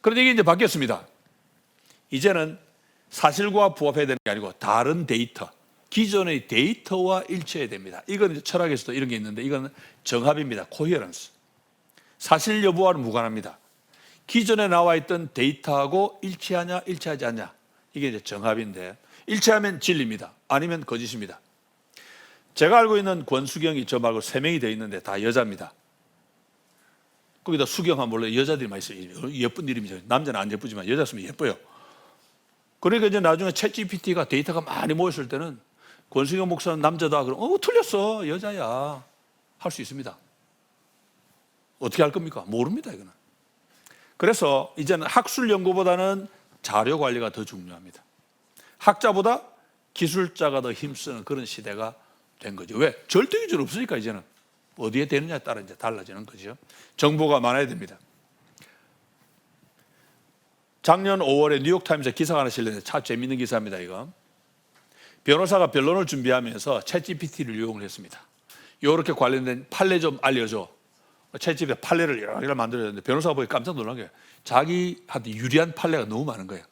A: 그런데 이게 이제 바뀌었습니다. 이제는 사실과 부합해야 되는 게 아니고 다른 데이터, 기존의 데이터와 일치해야 됩니다. 이건 이제 철학에서도 이런 게 있는데 이건 정합입니다. 코헤런스. 사실 여부와는 무관합니다. 기존에 나와 있던 데이터하고 일치하냐 일치하지 않냐 이게 이제 정합인데 일치하면 진리입니다. 아니면 거짓입니다. 제가 알고 있는 권수경이 저 말고 3명이 되어 있는데 다 여자입니다. 거기다 수경하면 원래 여자들이 많이 있어요. 예쁜 이름이죠. 남자는 안 예쁘지만 여자였으면 예뻐요. 그러니까 이제 나중에 챗GPT가 데이터가 많이 모였을 때는 권수경 목사는 남자다 그러면 틀렸어 여자야 할 수 있습니다. 어떻게 할 겁니까? 모릅니다 이거는. 그래서 이제는 학술 연구보다는 자료 관리가 더 중요합니다. 학자보다 기술자가 더 힘쓰는 그런 시대가 된 거죠. 왜? 절대 기준 없으니까 이제는 어디에 되느냐에 따라 이제 달라지는 거죠. 정보가 많아야 됩니다. 작년 5월에 뉴욕타임스에 기사가 하나 실렸는데 참 재밌는 기사입니다. 이거 변호사가 변론을 준비하면서 챗GPT를 이용을 했습니다. 이렇게 관련된 판례 좀 알려줘. 챗GPT 판례를 여러 개를 만들었는데 변호사가 보기 깜짝 놀란 게 자기한테 유리한 판례가 너무 많은 거예요.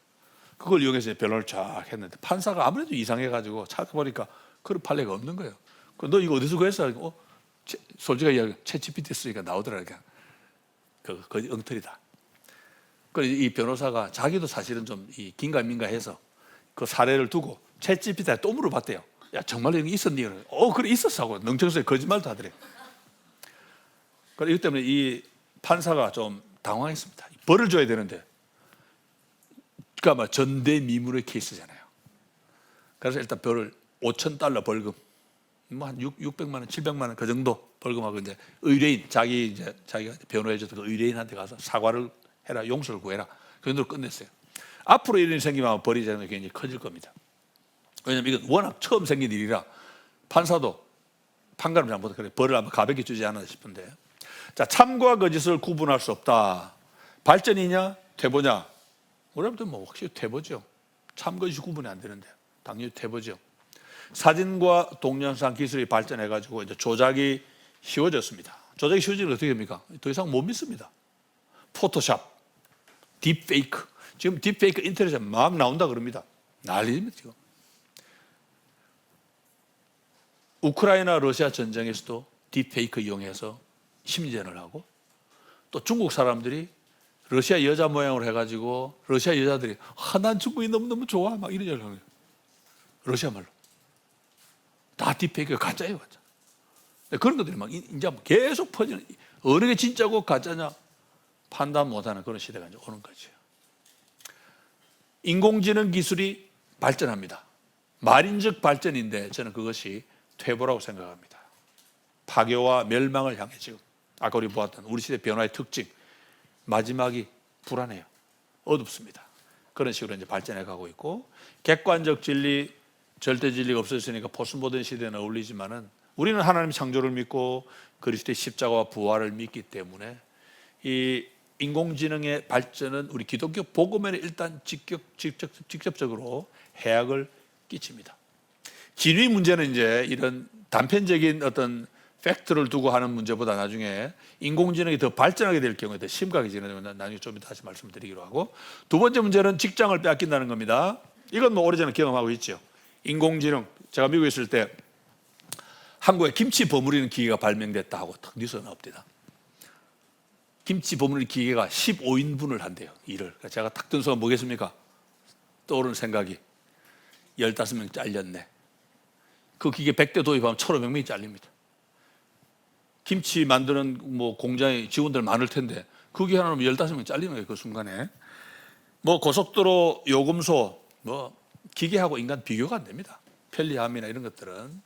A: 그걸 이용해서 변론을 쫙 했는데 판사가 아무래도 이상해가지고 찾아보니까 그런 판례가 없는 거예요. 너 이거 어디서 구했어? 솔직하게 이야기 챗GPT 쓰니까 나오더라니까. 거의 엉터리다. 그래서 이 변호사가 자기도 사실은 좀 긴가민가해서 그 사례를 두고 챗GPT한테 또 물어봤대요. 야 정말로 이런 게 있었니? 그래 있었어 하고 능청스레 거짓말도 하더래요. 그래서 이것 때문에 이 판사가 좀 당황했습니다. 벌을 줘야 되는데 그러니까 전대미문의 케이스잖아요. 그래서 일단 벌을 $5,000 벌금 한 600만 원, 700만 원 그 정도 벌금하고 이제 의뢰인 자기가 변호해줬던 그 의뢰인한테 가서 사과를 해라 용서를 구해라 그 정도로 끝냈어요. 앞으로 이런 일이 생기면 벌이 굉장히 커질 겁니다. 왜냐하면 이건 워낙 처음 생긴 일이라 판사도 판가름 잘못해 그래 벌을 아마 가볍게 주지 않았나 싶은데 자 참과 거짓을 구분할 수 없다. 발전이냐 퇴보냐? 우리한테 확실히 퇴보죠. 참 거짓이 구분이 안 되는데 당연히 퇴보죠. 사진과 동영상 기술이 발전해가지고 이제 조작이 쉬워졌습니다. 조작이 쉬워지면 어떻게 됩니까? 더 이상 못 믿습니다. 포토샵, 딥페이크. 지금 딥페이크 인터넷에 막 나온다 그럽니다. 난리입니다 지금. 우크라이나 러시아 전쟁에서도 딥페이크 이용해서 심리전을 하고 또 중국 사람들이 러시아 여자 모양으로 해가지고 러시아 여자들이 난 중국이 너무너무 좋아 막 이런 얘기를 하는 거예요. 러시아 말로. 다 딥페이크가 가짜예요 가짜. 그런 것들이 막 이제 계속 퍼지는 어느 게 진짜고 가짜냐 판단 못하는 그런 시대가 이제 오는 거죠. 인공지능 기술이 발전합니다. 말인즉 발전인데 저는 그것이 퇴보라고 생각합니다. 파괴와 멸망을 향해 지금 아까 우리 보았던 우리 시대 변화의 특징 마지막이 불안해요. 어둡습니다. 그런 식으로 이제 발전해 가고 있고 객관적 진리, 절대 진리가 없어졌으니까 포스모던 시대는 어울리지만은 우리는 하나님 창조를 믿고 그리스도의 십자가와 부활을 믿기 때문에 이 인공지능의 발전은 우리 기독교 복음에는 일단 직접적으로 해악을 끼칩니다. 진위 문제는 이제 이런 단편적인 어떤 팩트를 두고 하는 문제보다 나중에 인공지능이 더 발전하게 될 경우에 더 심각해지는 나중에 좀 이따 다시 말씀드리기로 하고 두 번째 문제는 직장을 빼앗긴다는 겁니다. 이건 오래전에 경험하고 있죠. 인공지능 제가 미국에 있을 때 한국에 김치 버무리는 기계가 발명됐다 하고 탁 뉴스가 나옵니다. 김치 버무리는 기계가 15인분을 한대요. 일을. 제가 탁 뜬 순간 뭐겠습니까? 떠오르는 생각이 15명 잘렸네. 그 기계 100대 도입하면 1,500명이 잘립니다. 김치 만드는 공장에 직원들 많을 텐데 그게 하나면 15명 잘리는 거예요. 그 순간에. 뭐 고속도로 요금소 뭐 기계하고 인간 비교가 안 됩니다. 편리함이나 이런 것들은.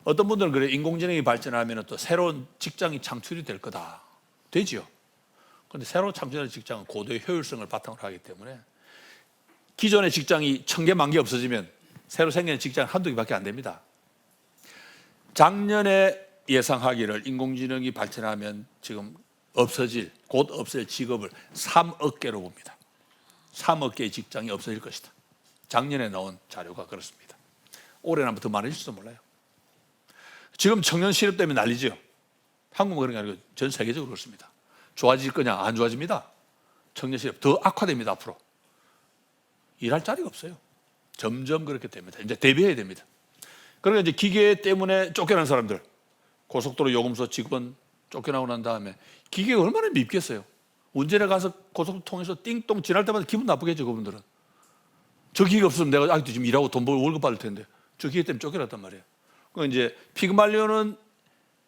A: 어떤 분들은 그래, 인공지능이 발전하면 또 새로운 직장이 창출이 될 거다. 되지요. 그런데 새로 창출된 직장은 고도의 효율성을 바탕으로 하기 때문에 기존의 직장이 1000개, 10,000개 없어지면 새로 생기는 직장은 한두 개밖에 안 됩니다. 작년에 예상하기를 인공지능이 발전하면 지금 곧 없어질 직업을 3억 개로 봅니다. 3억 개의 직장이 없어질 것이다. 작년에 나온 자료가 그렇습니다. 올해는 한번 더 많아질지도 몰라요. 지금 청년 실업 때문에 난리죠. 한국만 그런 게 아니고 전 세계적으로 그렇습니다. 좋아질 거냐? 안 좋아집니다. 청년 실업 더 악화됩니다. 앞으로. 일할 자리가 없어요. 점점 그렇게 됩니다. 이제 대비해야 됩니다. 그러니까 이제 기계 때문에 쫓겨난 사람들, 고속도로 요금소 직원 쫓겨나고 난 다음에 기계가 얼마나 밉겠어요. 운전해 가서 고속도로 통해서 띵동 지날 때마다 기분 나쁘겠죠, 그분들은. 저 기계가 없으면 내가 아직도 지금 일하고 돈 벌고 월급 받을 텐데 저 기계 때문에 쫓겨났단 말이에요. 그러니까 이제 피그말리오는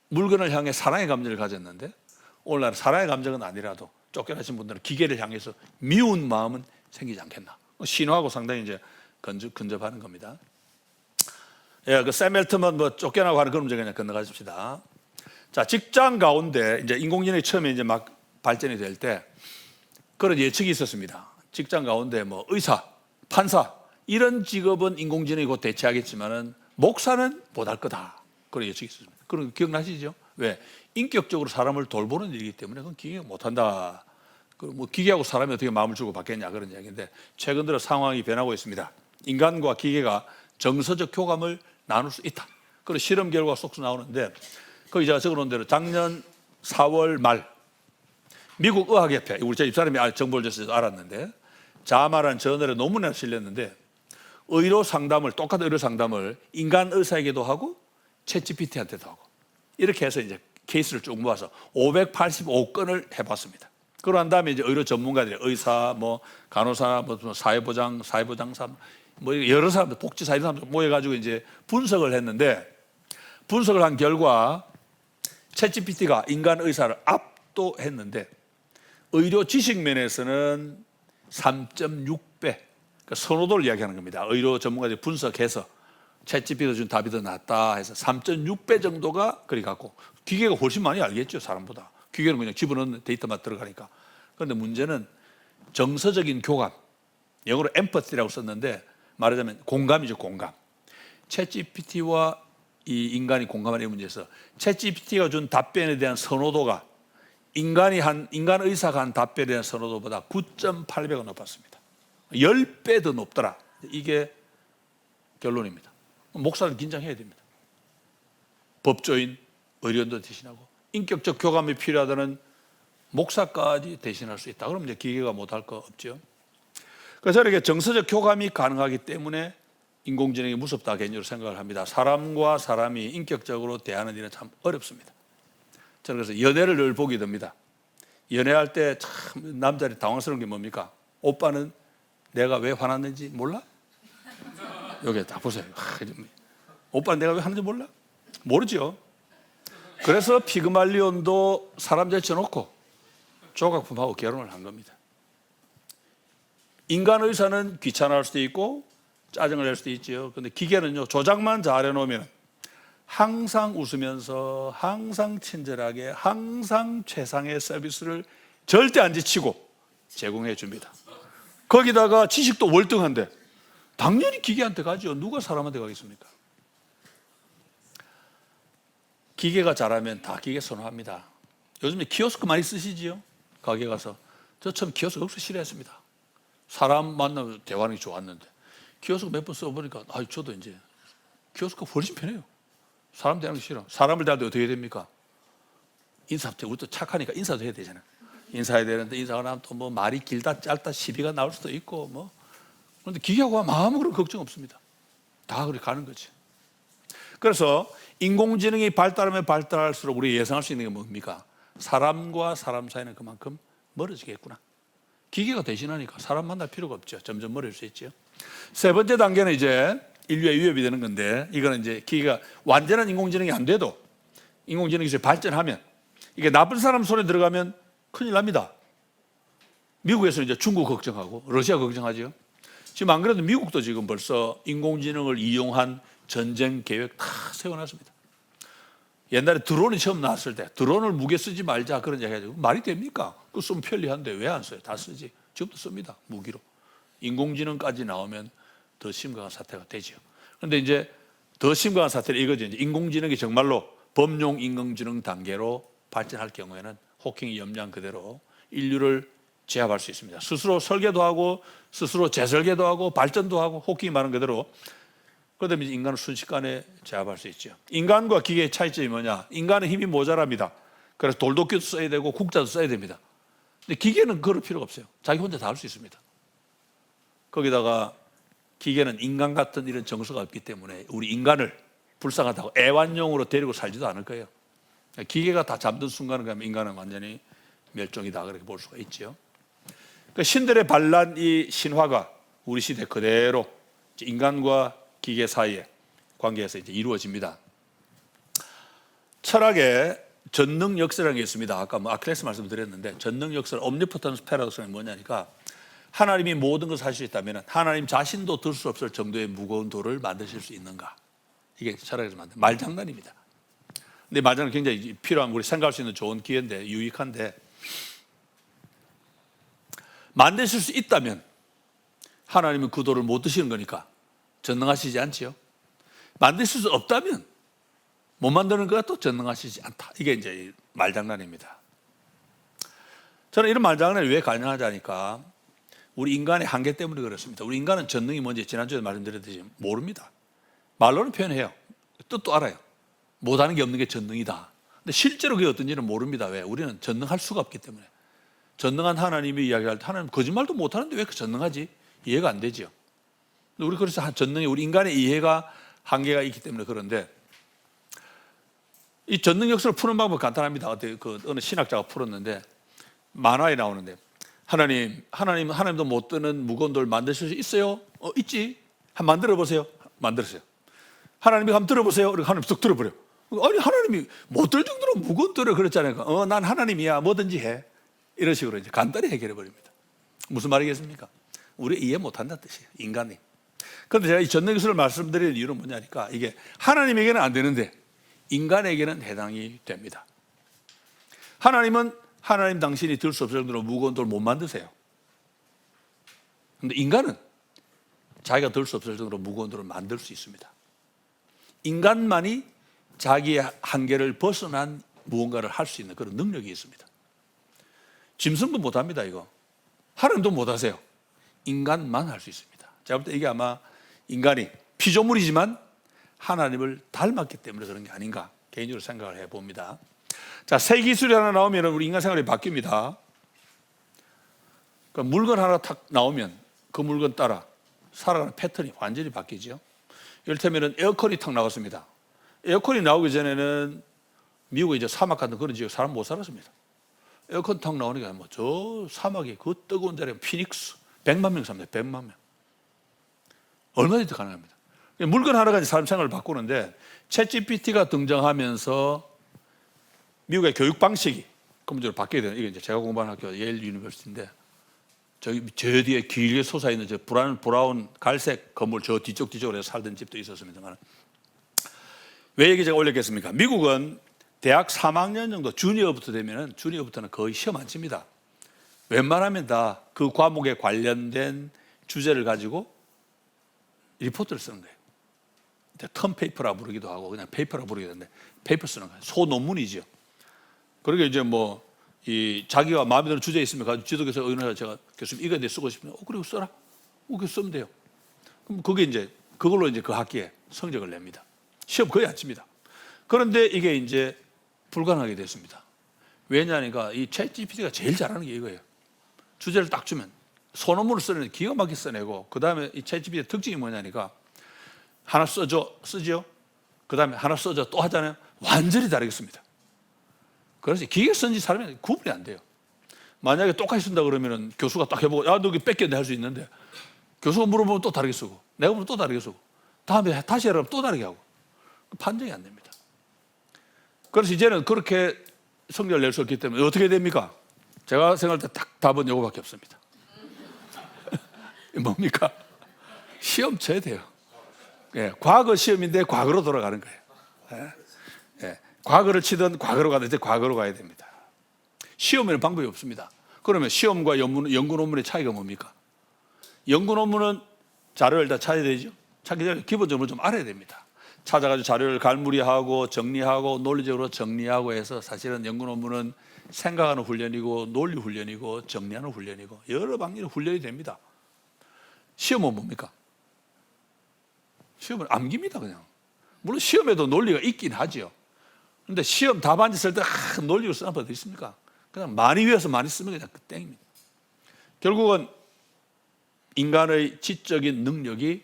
A: 물건을 향해 사랑의 감정을 가졌는데 오늘날 사랑의 감정은 아니라도 쫓겨나신 분들은 기계를 향해서 미운 마음은 생기지 않겠나. 신호하고 상당히 이제 근접하는 겁니다. 예, 샘 앨트먼 뭐 쫓겨나고 하는 그런 문제 그냥 건너가십시다. 자, 직장 가운데 이제 인공지능이 처음에 이제 막 발전이 될 때 그런 예측이 있었습니다. 직장 가운데 뭐 의사, 판사 이런 직업은 인공지능이 곧 대체하겠지만은 목사는 못할 거다. 그런 예측이 있었습니다. 그런 거 기억나시죠? 왜? 인격적으로 사람을 돌보는 일이기 때문에 그건 기계가 못한다. 뭐 기계하고 사람이 어떻게 마음을 주고 받겠냐 그런 이야기인데 최근 들어 상황이 변하고 있습니다. 인간과 기계가 정서적 교감을 나눌 수 있다. 그런 실험 결과가 쏙 나오는데 거기 제가 적어놓은 대로 작년 4월 말 미국 의학협회, 우리 제 집사람이 정보를 줘서 알았는데 자마라는 저널에 논문에 실렸는데 의료 상담을 똑같은 의료 상담을 인간 의사에게도 하고 챗GPT한테도 하고 이렇게 해서 이제 케이스를 쭉 모아서 585건을 해봤습니다. 그러고 난 다음에 이제 의료 전문가들이 의사, 뭐 간호사, 뭐 사회보장사, 뭐 여러 사람들, 복지사 이런 사람들 모여가지고 이제 분석을 했는데 분석을 한 결과 챗GPT가 인간 의사를 압도했는데 의료 지식 면에서는 3.6배, 그러니까 선호도를 이야기하는 겁니다. 의료 전문가들이 분석해서 챗GPT가 준 답이 더 낫다 해서 3.6배 정도가 그리 갖고 기계가 훨씬 많이 알겠죠, 사람보다. 기계는 그냥 집어넣는 데이터만 들어가니까. 그런데 문제는 정서적인 교감, 영어로 empathy라고 썼는데 말하자면 공감이죠, 공감. 챗GPT와 이 인간이 공감하는 문제에서 챗GPT가 준 답변에 대한 선호도가 인간 의사가 한 답변에 대한 선호도보다 9.8배가 높았습니다. 10배 더 높더라. 이게 결론입니다. 목사는 긴장해야 됩니다. 법조인, 의료인도 대신하고 인격적 교감이 필요하다는 목사까지 대신할 수 있다. 그럼 이제 기계가 못할 거 없죠. 그래서 이렇게 정서적 교감이 가능하기 때문에 인공지능이 무섭다 개인적으로 생각을 합니다. 사람과 사람이 인격적으로 대하는 일은 참 어렵습니다. 저는 그래서 연애를 늘 보게 됩니다. 연애할 때 참 남자들이 당황스러운 게 뭡니까? 오빠는 내가 왜 화났는지 몰라? 여기 다 보세요. 오빠는 내가 왜 화났는지 몰라? 모르죠. 그래서 피그말리온도 사람 제쳐놓고 조각품하고 결혼을 한 겁니다. 인간 의사는 귀찮아할 수도 있고 짜증을 낼 수도 있죠. 그런데 기계는요, 조작만 잘해놓으면 항상 웃으면서 항상 친절하게 항상 최상의 서비스를 절대 안 지치고 제공해 줍니다. 거기다가 지식도 월등한데 당연히 기계한테 가죠. 누가 사람한테 가겠습니까? 기계가 잘하면 다 기계 선호합니다. 요즘에 키오스크 많이 쓰시지요? 가게 가서. 저 처음 키오스크 억수 싫어했습니다. 사람 만나면 대화하는 게 좋았는데 키오스크 몇 번 써보니까 저도 이제 키오스크 훨씬 편해요. 사람 대하는 게 싫어. 사람을 대할 때 어떻게 됩니까? 인사부터 우리도 착하니까 인사도 해야 되잖아요. 인사해야 되는데 인사가 나면 또 뭐 말이 길다 짧다 시비가 나올 수도 있고 뭐. 그런데 기계하고 마음으로 걱정 없습니다. 다 그렇게 가는 거죠. 그래서 인공지능이 발달하면 발달할수록 우리가 예상할 수 있는 게 뭡니까? 사람과 사람 사이는 그만큼 멀어지겠구나. 기계가 대신하니까 사람 만날 필요가 없죠. 점점 멀어질 수 있죠. 세 번째 단계는 이제 인류의 위협이 되는 건데 이거는 이제 기계가 완전한 인공지능이 안 돼도 인공지능이 이제 발전하면 이게 나쁜 사람 손에 들어가면 큰일 납니다. 미국에서 이제 중국 걱정하고 러시아 걱정하죠. 지금 안 그래도 미국도 지금 벌써 인공지능을 이용한 전쟁 계획 다 세워놨습니다. 옛날에 드론이 처음 나왔을 때 드론을 무게 쓰지 말자 그런 얘기 하죠. 말이 됩니까? 그거 쓰면 편리한데 왜 안 써요? 다 쓰지. 지금도 씁니다. 무기로. 인공지능까지 나오면 더 심각한 사태가 되죠. 그런데 이제 더 심각한 사태는 이거죠. 이제 인공지능이 정말로 범용 인공지능 단계로 발전할 경우에는 호킹이 염려한 그대로 인류를 제압할 수 있습니다. 스스로 설계도 하고 스스로 재설계도 하고 발전도 하고 호킹이 말한 그대로 그러면 인간을 순식간에 제압할 수 있죠. 인간과 기계의 차이점이 뭐냐? 인간은 힘이 모자랍니다. 그래서 돌도끼도 써야 되고 국자도 써야 됩니다. 근데 기계는 그럴 필요가 없어요. 자기 혼자 다 할 수 있습니다. 거기다가 기계는 인간 같은 이런 정서가 없기 때문에 우리 인간을 불쌍하다고 애완용으로 데리고 살지도 않을 거예요. 기계가 다 잠든 순간에 가면 인간은 완전히 멸종이다 그렇게 볼 수가 있죠. 그러니까 신들의 반란 이 신화가 우리 시대 그대로 인간과 기계 사이의 관계에서 이제 이루어집니다. 철학에 전능 역설이라는 게 있습니다. 아까 뭐 아킬레스 말씀드렸는데 전능 역설, omnipotence paradox는 뭐냐니까 하나님이 모든 것을 할 수 있다면 하나님 자신도 들 수 없을 정도의 무거운 돌을 만드실 수 있는가? 이게 철학에서 만든 말장난입니다. 근데 말장난 굉장히 필요한 우리 생각할 수 있는 좋은 기회인데 유익한데 만드실 수 있다면 하나님은 그 돌을 못 드시는 거니까 전능하시지 않지요. 만드실 수 없다면 못 만드는 거가 또 전능하시지 않다. 이게 이제 말장난입니다. 저는 이런 말장난이 왜 가능하지 않으니까 우리 인간의 한계 때문에 그렇습니다. 우리 인간은 전능이 뭔지 지난주에 말씀드렸듯이 모릅니다. 말로는 표현해요. 뜻도 알아요. 못하는 게 없는 게 전능이다. 근데 실제로 그게 어떤지는 모릅니다. 왜? 우리는 전능할 수가 없기 때문에. 전능한 하나님이 이야기할 때 하나님 거짓말도 못하는데 왜 전능하지? 이해가 안 되죠. 우리 그래서 전능이 우리 인간의 이해가 한계가 있기 때문에 그런데 이 전능 역설을 푸는 방법 간단합니다. 어느 신학자가 풀었는데 만화에 나오는데 하나님도 못 드는 무거운 돌 만드실 수 있어요? 있지. 한번 만들어 보세요. 만들었어요. 하나님이 한번 들어보세요. 그리고 하나님 쏙 들어버려. 아니 하나님이 못 들 정도로 무거운 돌을 그랬잖아요. 난 하나님이야. 뭐든지 해. 이런 식으로 이제 간단히 해결해 버립니다. 무슨 말이겠습니까? 우리 이해 못한다는 뜻이에요. 인간이. 그런데 제가 이 전능 역설을 말씀드리는 이유는 뭐냐니까 이게 하나님에게는 안 되는데 인간에게는 해당이 됩니다. 하나님은 하나님 당신이 들 수 없을 정도로 무거운 돌 못 만드세요. 그런데 인간은 자기가 들 수 없을 정도로 무거운 돌을 만들 수 있습니다. 인간만이 자기의 한계를 벗어난 무언가를 할 수 있는 그런 능력이 있습니다. 짐승도 못합니다. 이거 하나님도 못하세요. 인간만 할 수 있습니다. 제가 볼 때 이게 아마 인간이 피조물이지만 하나님을 닮았기 때문에 그런 게 아닌가 개인적으로 생각을 해봅니다. 자, 새 기술이 하나 나오면 우리 인간 생활이 바뀝니다. 그러니까 물건 하나 탁 나오면 그 물건 따라 살아가는 패턴이 완전히 바뀌죠. 이를테면 에어컨이 탁 나왔습니다. 에어컨이 나오기 전에는 미국에 이제 사막 같은 그런 지역 사람 못 살았습니다. 에어컨 탁 나오니까 뭐 저 사막에 그 뜨거운 자리에 피닉스 100만 명 삽니다. 100만 명. 얼마든지 가능합니다. 물건 하나가 사람 생활을 바꾸는데 챗GPT가 등장하면서 미국의 교육 방식이 근본적으로 바뀌게 되는 이게 이제 제가 공부하는 학교가 예일 유니버시티인데 저 뒤에 길게 솟아있는 저 브라운 갈색 건물 저 뒤쪽으로 해서 살던 집도 있었습니다만 왜 얘기 제가 올렸겠습니까? 미국은 대학 3학년 정도 주니어부터는 거의 시험 안 칩니다. 웬만하면 다 그 과목에 관련된 주제를 가지고 리포트를 쓰는 거예요. 텀 페이퍼라 부르기도 하고 그냥 페이퍼라 부르기도 하는데 페이퍼 쓰는 거예요. 소논문이죠. 그러게 이제 뭐 이 자기가 마음에 드는 주제 있으면 가지고 지도교사 의논해서 제가 교수님 이거에 대해 쓰고 싶으면 그리고 써라. 그렇게 쓰면 돼요. 그럼 그게 이제 그걸로 이제 그 학기에 성적을 냅니다. 시험 거의 안 칩니다. 그런데 이게 이제 불가능하게 됐습니다. 왜냐하니까 이 챗GPT가 제일 잘하는 게 이거예요. 주제를 딱 주면 소논문을 쓰는 기가 막히게 써내고 그 다음에 이 챗GPT의 특징이 뭐냐니까 하나 쓰죠. 그 다음에 하나 써줘 또 하잖아요. 완전히 다르게 씁니다. 그래서 기계 쓴지 사람이 구분이 안 돼요. 만약에 똑같이 쓴다 그러면은 교수가 딱 해보고 야 너 이거 뺏겼네 할 수 있는데 교수가 물어보면 또 다르게 쓰고 내가 물으면 또 다르게 쓰고 다음에 다시 하라면 또 다르게 하고 판정이 안 됩니다. 그래서 이제는 그렇게 성적을 낼 수 없기 때문에 어떻게 됩니까? 제가 생각할 때 딱 답은 요거밖에 없습니다. 뭡니까? 시험 쳐야 돼요. 예, 과거 시험인데 과거로 돌아가는 거예요. 예, 과거를 치든 과거로 가든 과거로 가야 됩니다. 시험에는 방법이 없습니다. 그러면 시험과 연구 논문의 차이가 뭡니까? 연구 논문은 자료를 다 찾아야 되죠. 찾기 전에 기본적으로 좀 알아야 됩니다. 찾아가지고 자료를 갈무리하고 정리하고 논리적으로 정리하고 해서 사실은 연구 논문은 생각하는 훈련이고 논리 훈련이고 정리하는 훈련이고 여러 방면의 훈련이 됩니다. 시험은 뭡니까? 시험은 암기입니다, 그냥. 물론 시험에도 논리가 있긴 하죠. 그런데 시험 답안지 쓸 때 논리로 쓰는 법 어디 있습니까? 그냥 많이 외워서 많이 쓰면 그냥 땡입니다. 결국은 인간의 지적인 능력이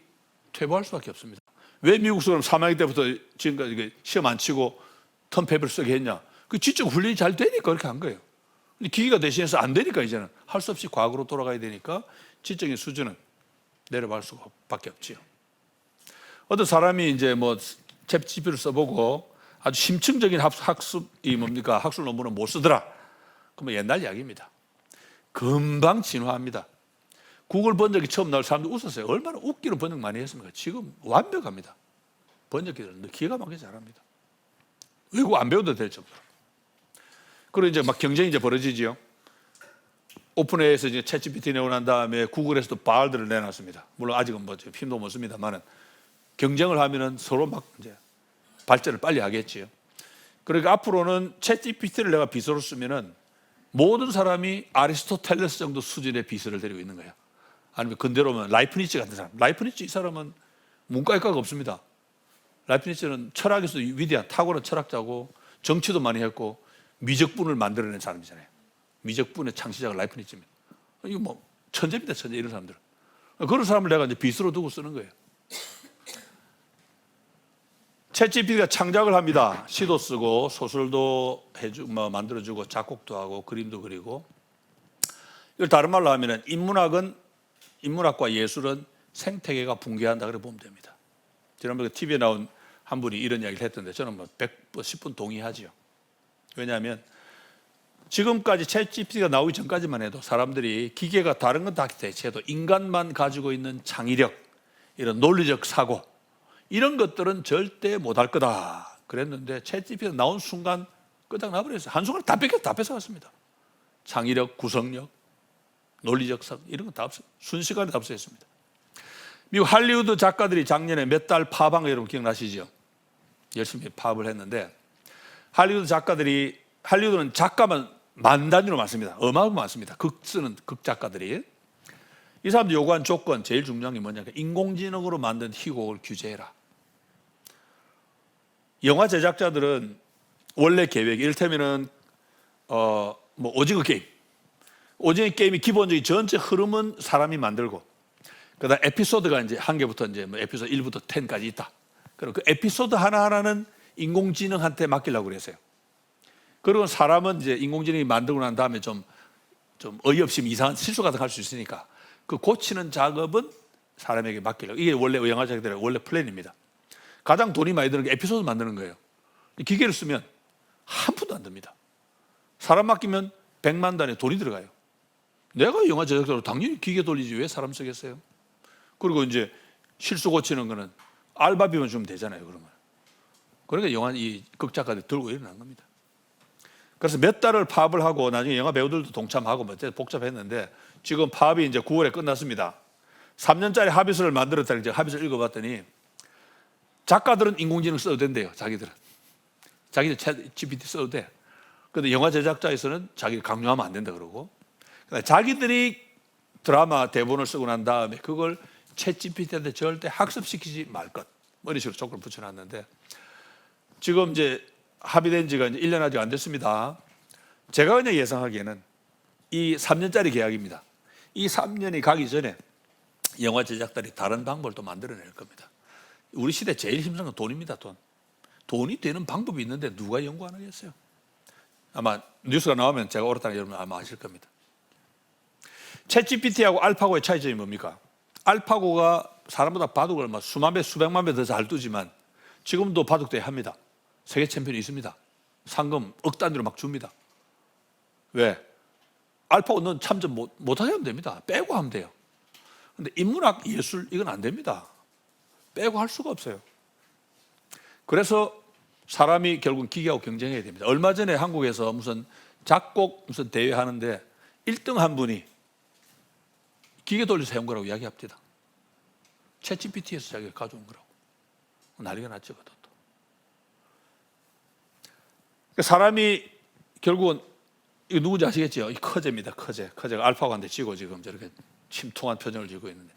A: 퇴보할 수밖에 없습니다. 왜 미국 사람 3학년 때부터 지금까지 시험 안 치고 턴페이퍼를 쓰게 했냐? 그 지적 훈련이 잘 되니까 그렇게 한 거예요. 근데 기계가 대신해서 안 되니까 이제는 할 수 없이 과거로 돌아가야 되니까 지적인 수준은 내려갈 수밖에 없지요. 어떤 사람이 이제 뭐 챗GPT를 써보고 아주 심층적인 학습이 뭡니까? 학술 논문은 못 쓰더라. 그러면 옛날 이야기입니다. 금방 진화합니다. 구글 번역이 처음 나올 사람들 웃었어요. 얼마나 웃기는 번역 많이 했습니까? 지금 완벽합니다. 번역기들은 기가 막히게 잘합니다. 외국 안 배워도 될 정도로. 그리고 이제 막 경쟁이 이제 벌어지지요. 오픈AI에서 이제 챗GPT 내고 난 다음에 구글에서도 바알들을 내놨습니다. 물론 아직은 뭐 힘도 못 씁니다만은 경쟁을 하면은 서로 막 이제 발전을 빨리 하겠지요. 그러니까 앞으로는 챗GPT를 내가 비서로 쓰면은 모든 사람이 아리스토텔레스 정도 수준의 비서를 데리고 있는 거예요. 아니면 근대로 오면 라이프니츠 같은 사람. 라이프니츠 이 사람은 문과학과가 없습니다. 라이프니츠는 철학에서 위대한 탁월한 철학자고 정치도 많이 했고 미적분을 만들어낸 사람이잖아요. 미적분의 창시자가 라이프니츠입니다. 이거 뭐 천재입니다, 천재 이런 사람들. 그런 사람을 내가 이제 비서로 두고 쓰는 거예요. 챗GPT가 창작을 합니다. 시도 쓰고 소설도 만들어주고 작곡도 하고 그림도 그리고. 이걸 다른 말로 하면은 인문학과 예술은 생태계가 붕괴한다 그렇게 보면 됩니다. 지난번에 TV에 나온 한 분이 이런 이야기를 했던데 저는 뭐 10분 동의하지요. 왜냐하면 지금까지 챗GPT가 나오기 전까지만 해도 사람들이 기계가 다른 건 다 대체해도 인간만 가지고 있는 창의력, 이런 논리적 사고 이런 것들은 절대 못할 거다 그랬는데 챗GPT가 나온 순간 끝장나버렸어요. 한순간에 다 뺏어갔습니다. 창의력, 구성력, 논리적 사고 이런 건 다 순식간에 다 없어졌습니다. 미국 할리우드 작가들이 작년에 몇 달 파방 여러분 기억나시죠? 열심히 파업을 했는데 할리우드는 작가만 만 단위로 많습니다. 어마어마하게 많습니다. 극 쓰는 극작가들이. 이 사람들 요구한 조건 제일 중요한 게 뭐냐면 인공지능으로 만든 희곡을 규제해라. 영화 제작자들은 원래 계획 이를테면은 뭐 오징어 게임. 오징어 게임이 기본적인 전체 흐름은 사람이 만들고 그다음 에피소드가 이제 한 개부터 이제 뭐 에피소드 1부터 10까지 있다. 그럼 그 에피소드 하나하나는 인공지능한테 맡기려고 그랬어요. 그리고 사람은 이제 인공지능이 만들고 난 다음에 좀 어이없이 이상한 실수 같은 거 할 수 있으니까 그 고치는 작업은 사람에게 맡기려고. 이게 원래 영화 제작들의 원래 플랜입니다. 가장 돈이 많이 드는 게 에피소드 만드는 거예요. 기계를 쓰면 한 푼도 안 듭니다. 사람 맡기면 100만 단위 돈이 들어가요. 내가 영화 제작자로 당연히 기계 돌리지 왜 사람 쓰겠어요? 그리고 이제 실수 고치는 거는 알바비만 주면 되잖아요, 그러면. 그러니까 이 극작가들이 들고 일어난 겁니다. 그래서 몇 달을 파업을 하고 나중에 영화 배우들도 동참하고 뭐 복잡했는데 지금 파업이 이제 9월에 끝났습니다. 3년짜리 합의서를 만들었다니 제가 합의서 읽어봤더니 작가들은 인공지능 써도 된대요, 자기들은. 자기들 챗GPT 써도 돼. 그런데 영화 제작자에서는 자기를 강요하면 안 된다 그러고 자기들이 드라마 대본을 쓰고 난 다음에 그걸 챗GPT한테 절대 학습시키지 말 것. 뭐 이런 식으로 조건을 붙여놨는데 지금 이제 합의된 지가 이제 1년 아직 안 됐습니다. 제가 그냥 예상하기에는 이 3년짜리 계약입니다. 이 3년이 가기 전에 영화 제작들이 다른 방법을 또 만들어낼 겁니다. 우리 시대 제일 힘든 건 돈입니다, 돈. 돈이 되는 방법이 있는데 누가 연구 안 하겠어요? 아마 뉴스가 나오면 제가 옳았다는 여러분 아마 아실 겁니다. 챗GPT하고 알파고의 차이점이 뭡니까? 알파고가 사람보다 바둑을 수만 배, 수백만 배 더 잘 두지만 지금도 바둑대회 합니다. 세계 챔피언이 있습니다. 상금 억 단위로 막 줍니다. 왜? 알파고 넌 참전 못하게 하면 됩니다. 빼고 하면 돼요. 근데 인문학, 예술 이건 안 됩니다. 빼고 할 수가 없어요. 그래서 사람이 결국은 기계하고 경쟁해야 됩니다. 얼마 전에 한국에서 무슨 작곡 무슨 대회 하는데 1등 한 분이 기계 돌려서 해온 거라고 이야기합니다. 챗GPT에서 자기가 가져온 거라고. 난리가 났죠. 그것도. 사람이 결국은 이거 누군지 아시겠죠? 이 커제입니다. 커제가 알파고한테 지고 지금 저렇게 침통한 표정을 지고 있는데,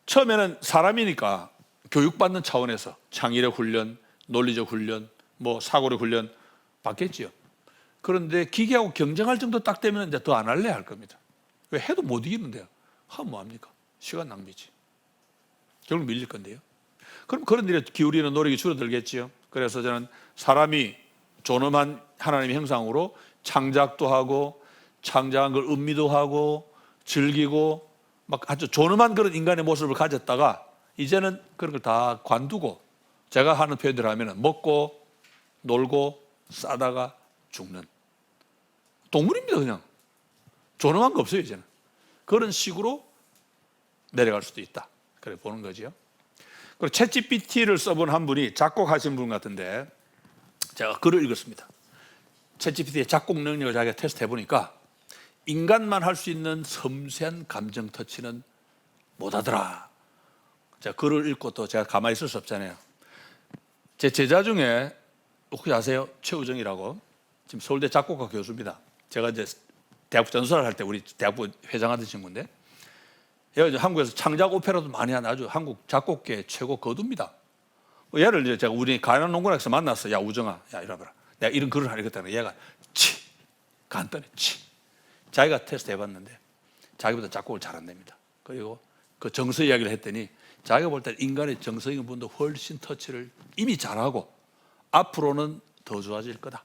A: 처음에는 사람이니까 교육받는 차원에서 창의력 훈련, 논리적 훈련, 뭐 사고력 훈련 받겠지요. 그런데 기계하고 경쟁할 정도 딱 되면 이제 더 안 할래 할 겁니다. 왜 해도 못 이기는데요. 하면 뭐합니까? 시간 낭비지. 결국 밀릴 건데요. 그럼 그런 일에 기울이는 노력이 줄어들겠지요. 그래서 저는 사람이 존엄한 하나님의 형상으로 창작도 하고 창작한 걸 음미도 하고 즐기고 막 아주 존엄한 그런 인간의 모습을 가졌다가 이제는 그런 걸 다 관두고, 제가 하는 표현대로 하면 먹고 놀고 싸다가 죽는 동물입니다. 그냥 존엄한 거 없어요. 이제는 그런 식으로 내려갈 수도 있다, 그래 보는 거죠. 그리고 챗GPT를 써본 한 분이 작곡하신 분 같은데, 제가 글을 읽었습니다. 챗GPT의 작곡 능력을 자기가 테스트해 보니까 인간만 할 수 있는 섬세한 감정 터치는 못하더라. 제가 글을 읽고 또 제가 가만히 있을 수 없잖아요. 제 제자 중에 혹시 아세요? 최우정이라고, 지금 서울대 작곡가 교수입니다. 제가 이제 대학부 전수를 할 때 우리 대학부 회장하던 친구인데, 얘가 이제 한국에서 창작 오페라도 많이 하는 아주 한국 작곡계 최고 거두입니다. 얘를 이제 제가 우리 가난농군학에서 만났어. 야 우정아, 야 이리 와봐라. 내가 이런 글을 하려겠다는 얘가 간단해. 자기가 테스트 해봤는데 자기보다 작곡을 잘한답니다. 그리고 그 정서 이야기를 했더니 자기가 볼 때 인간의 정서적인 부분도 훨씬 터치를 이미 잘하고 앞으로는 더 좋아질 거다.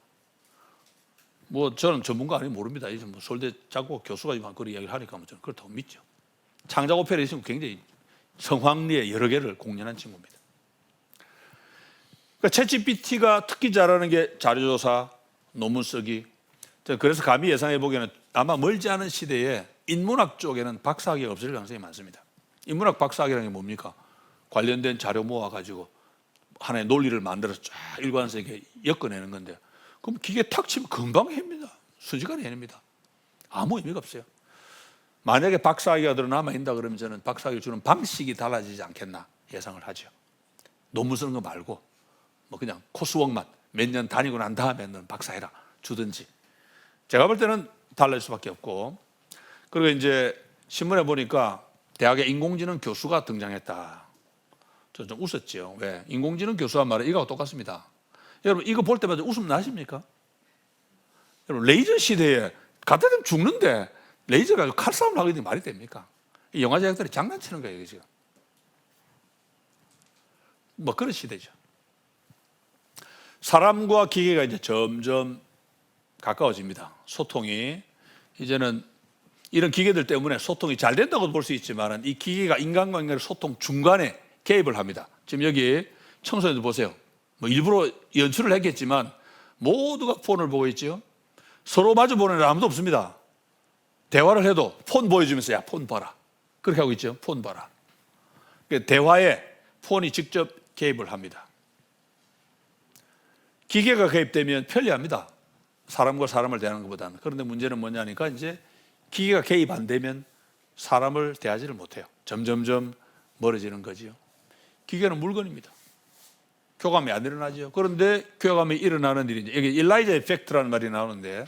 A: 뭐 저는 전문가 아니면 모릅니다. 이제 뭐 서울대 작곡 교수가 그런 이야기를 하니까 뭐 저는 그렇다고 믿죠. 창작 오페라 이 친구 굉장히 성황리에 여러 개를 공연한 친구입니다. 그러니까 챗GPT가 특히 잘하는 게 자료조사, 논문 쓰기. 그래서 감히 예상해 보기에는 아마 멀지 않은 시대에 인문학 쪽에는 박사학위가 없을 가능성이 많습니다. 인문학 박사학위라는 게 뭡니까? 관련된 자료 모아가지고 하나의 논리를 만들어서 쫙 일관성있게 엮어내는 건데, 그럼 기계 탁 치면 금방 해냅니다. 순식간에 해냅니다. 아무 의미가 없어요. 만약에 박사학위가 더 남아있다 그러면 저는 박사학위를 주는 방식이 달라지지 않겠나 예상을 하죠. 논문 쓰는 거 말고 뭐 그냥 코스웍만 몇 년 다니고 난 다음에는 박사해라 주든지. 제가 볼 때는 달라질 수밖에 없고, 그리고 이제 신문에 보니까 대학에 인공지능 교수가 등장했다. 저 좀 웃었죠. 왜? 인공지능 교수한 말은 이거하고 똑같습니다. 여러분 이거 볼 때마다 웃음 나십니까? 여러분 레이저 시대에 갖다 대면 죽는데 레이저 가지고 칼싸움을 하게 되면 말이 됩니까? 이 영화 제작들이 장난치는 거예요 지금. 뭐 그런 시대죠. 사람과 기계가 이제 점점 가까워집니다. 소통이 이제는 이런 기계들 때문에 소통이 잘 된다고 볼 수 있지만 이 기계가 인간과 인간의 소통 중간에 개입을 합니다. 지금 여기 청소년들 보세요. 뭐 일부러 연출을 했겠지만 모두가 폰을 보고 있죠. 서로 마주 보는 애 아무도 없습니다. 대화를 해도 폰 보여주면서 야 폰 봐라. 그렇게 하고 있죠. 폰 봐라. 대화에 폰이 직접 개입을 합니다. 기계가 개입되면 편리합니다. 사람과 사람을 대하는 것보다는. 그런데 문제는 뭐냐니까 이제 기계가 개입 안 되면 사람을 대하지를 못해요. 점점점 멀어지는 거지요. 기계는 물건입니다. 교감이 안 일어나죠. 그런데 교감이 일어나는 일이 이제 여기 일라이자 이펙트라는 말이 나오는데,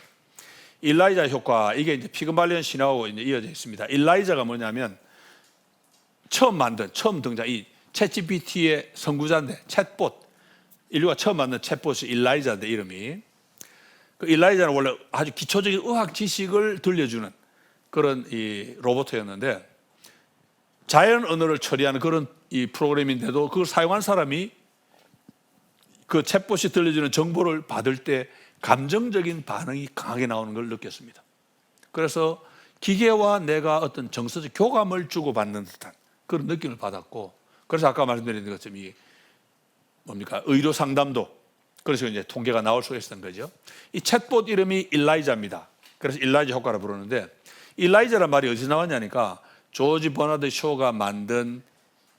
A: 일라이자 효과, 이게 이제 피그말리언 신화하고 이제 이어져 있습니다. 일라이자가 뭐냐면 처음 등장 이 챗GPT의 선구자인데, 챗봇, 인류가 처음 만든 챗봇이 일라이자인데 이름이. 그 일라이자는 원래 아주 기초적인 의학 지식을 들려주는 그런 이 로봇이었는데, 자연 언어를 처리하는 그런 이 프로그램인데도 그걸 사용한 사람이 그 챗봇이 들려주는 정보를 받을 때 감정적인 반응이 강하게 나오는 걸 느꼈습니다. 그래서 기계와 내가 어떤 정서적 교감을 주고받는 듯한 그런 느낌을 받았고, 그래서 아까 말씀드린 것처럼 이 뭡니까? 의료 상담도 그래서 이제 통계가 나올 수가 있었던 거죠. 이 챗봇 이름이 일라이자입니다. 그래서 일라이자 효과라 부르는데 일라이자란 말이 어디서 나왔냐니까 조지 버나드 쇼가 만든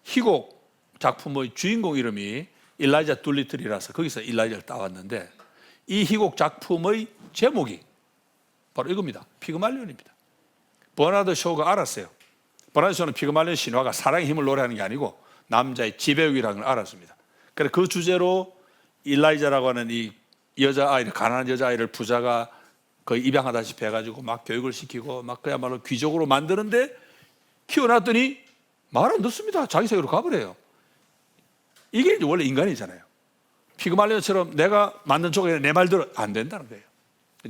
A: 희곡 작품의 주인공 이름이 일라이자 둘리틀이라서 거기서 일라이자를 따왔는데 이 희곡 작품의 제목이 바로 이겁니다. 피그말리온입니다. 버나드 쇼가 알았어요. 버나드 쇼는 피그말리온 신화가 사랑의 힘을 노래하는 게 아니고 남자의 지배욕이라는 걸 알았습니다. 그래서 그 주제로 일라이자라고 하는 이 여자아이를, 가난한 여자아이를 부자가 거의 입양하다시피 해가지고 막 교육을 시키고 막 그야말로 귀족으로 만드는데 키워놨더니 말 안 듣습니다. 자기 세계로 가버려요. 이게 이제 원래 인간이잖아요. 피그말리온처럼 내가 만든 족에 내 말 들어 안 된다는 거예요.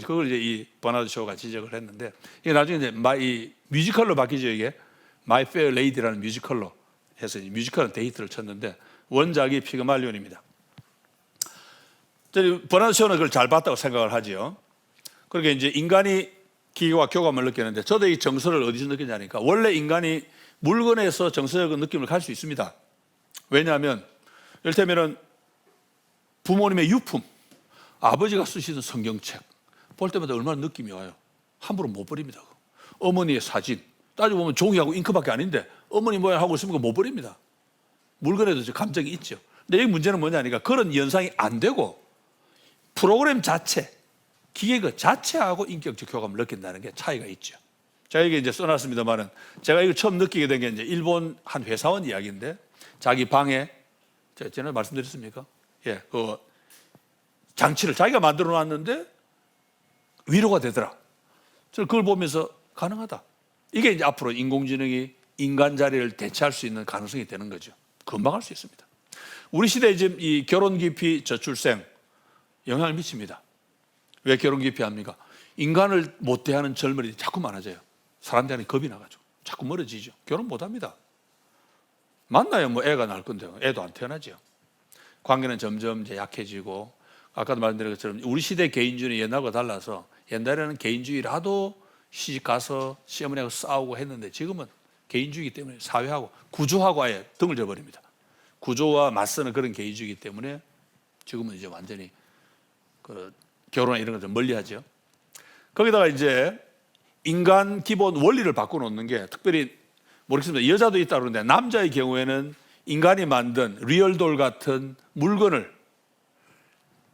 A: 그걸 이제 이 버나드 쇼가 지적을 했는데 이게 나중에 이제 이 뮤지컬로 바뀌죠. 이게 마이 페어 레이디라는 뮤지컬로 해서 뮤지컬은 데이트를 쳤는데 원작이 피그말리온입니다. 버나드 쇼는 그걸 잘 봤다고 생각을 하지요. 그러니까 이제 인간이 기계와 교감을 느끼는데 저도 이 정서를 어디서 느끼냐니까 원래 인간이 물건에서 정서적인 느낌을 갈 수 있습니다. 왜냐하면 이를테면 부모님의 유품, 아버지가 쓰시던 성경책 볼 때마다 얼마나 느낌이 와요. 함부로 못 버립니다. 어머니의 사진 따지고 보면 종이하고 잉크밖에 아닌데 어머니 뭐야 하고 있으면 못 버립니다. 물건에도 감정이 있죠. 근데 이 문제는 뭐냐니까 그런 연상이 안 되고 프로그램 자체, 기계 그 자체하고 인격적 교감을 느낀다는 게 차이가 있죠. 제가 이게 이제 써놨습니다만은 제가 이걸 처음 느끼게 된 게 이제 일본 한 회사원 이야기인데 자기 방에 제가 전에 말씀드렸습니까? 예, 그 장치를 자기가 만들어 놨는데 위로가 되더라. 저는 그걸 보면서 가능하다. 이게 이제 앞으로 인공지능이 인간 자리를 대체할 수 있는 가능성이 되는 거죠. 금방 할 수 있습니다. 우리 시대에 지금 이 결혼 기피 저출생 영향을 미칩니다. 왜 결혼 기피합니까? 인간을 못 대하는 젊은이들이 자꾸 많아져요. 사람들한테 겁이 나가지고 자꾸 멀어지죠. 결혼 못 합니다. 만나요, 뭐 애가 날 건데 애도 안 태어나죠. 관계는 점점 이제 약해지고 아까도 말씀드린 것처럼 우리 시대 개인주의는 옛날과 달라서 옛날에는 개인주의를 하도 시집 가서 시어머니하고 싸우고 했는데 지금은 개인주의이기 때문에 사회하고 구조하고 아예 등을 져버립니다. 구조와 맞서는 그런 개인주의이기 때문에 지금은 이제 완전히 그 결혼 이런 걸 좀 멀리하죠. 거기다가 이제 인간 기본 원리를 바꿔놓는 게 특별히 모르겠습니다. 여자도 있다 그러는데 남자의 경우에는 인간이 만든 리얼돌 같은 물건을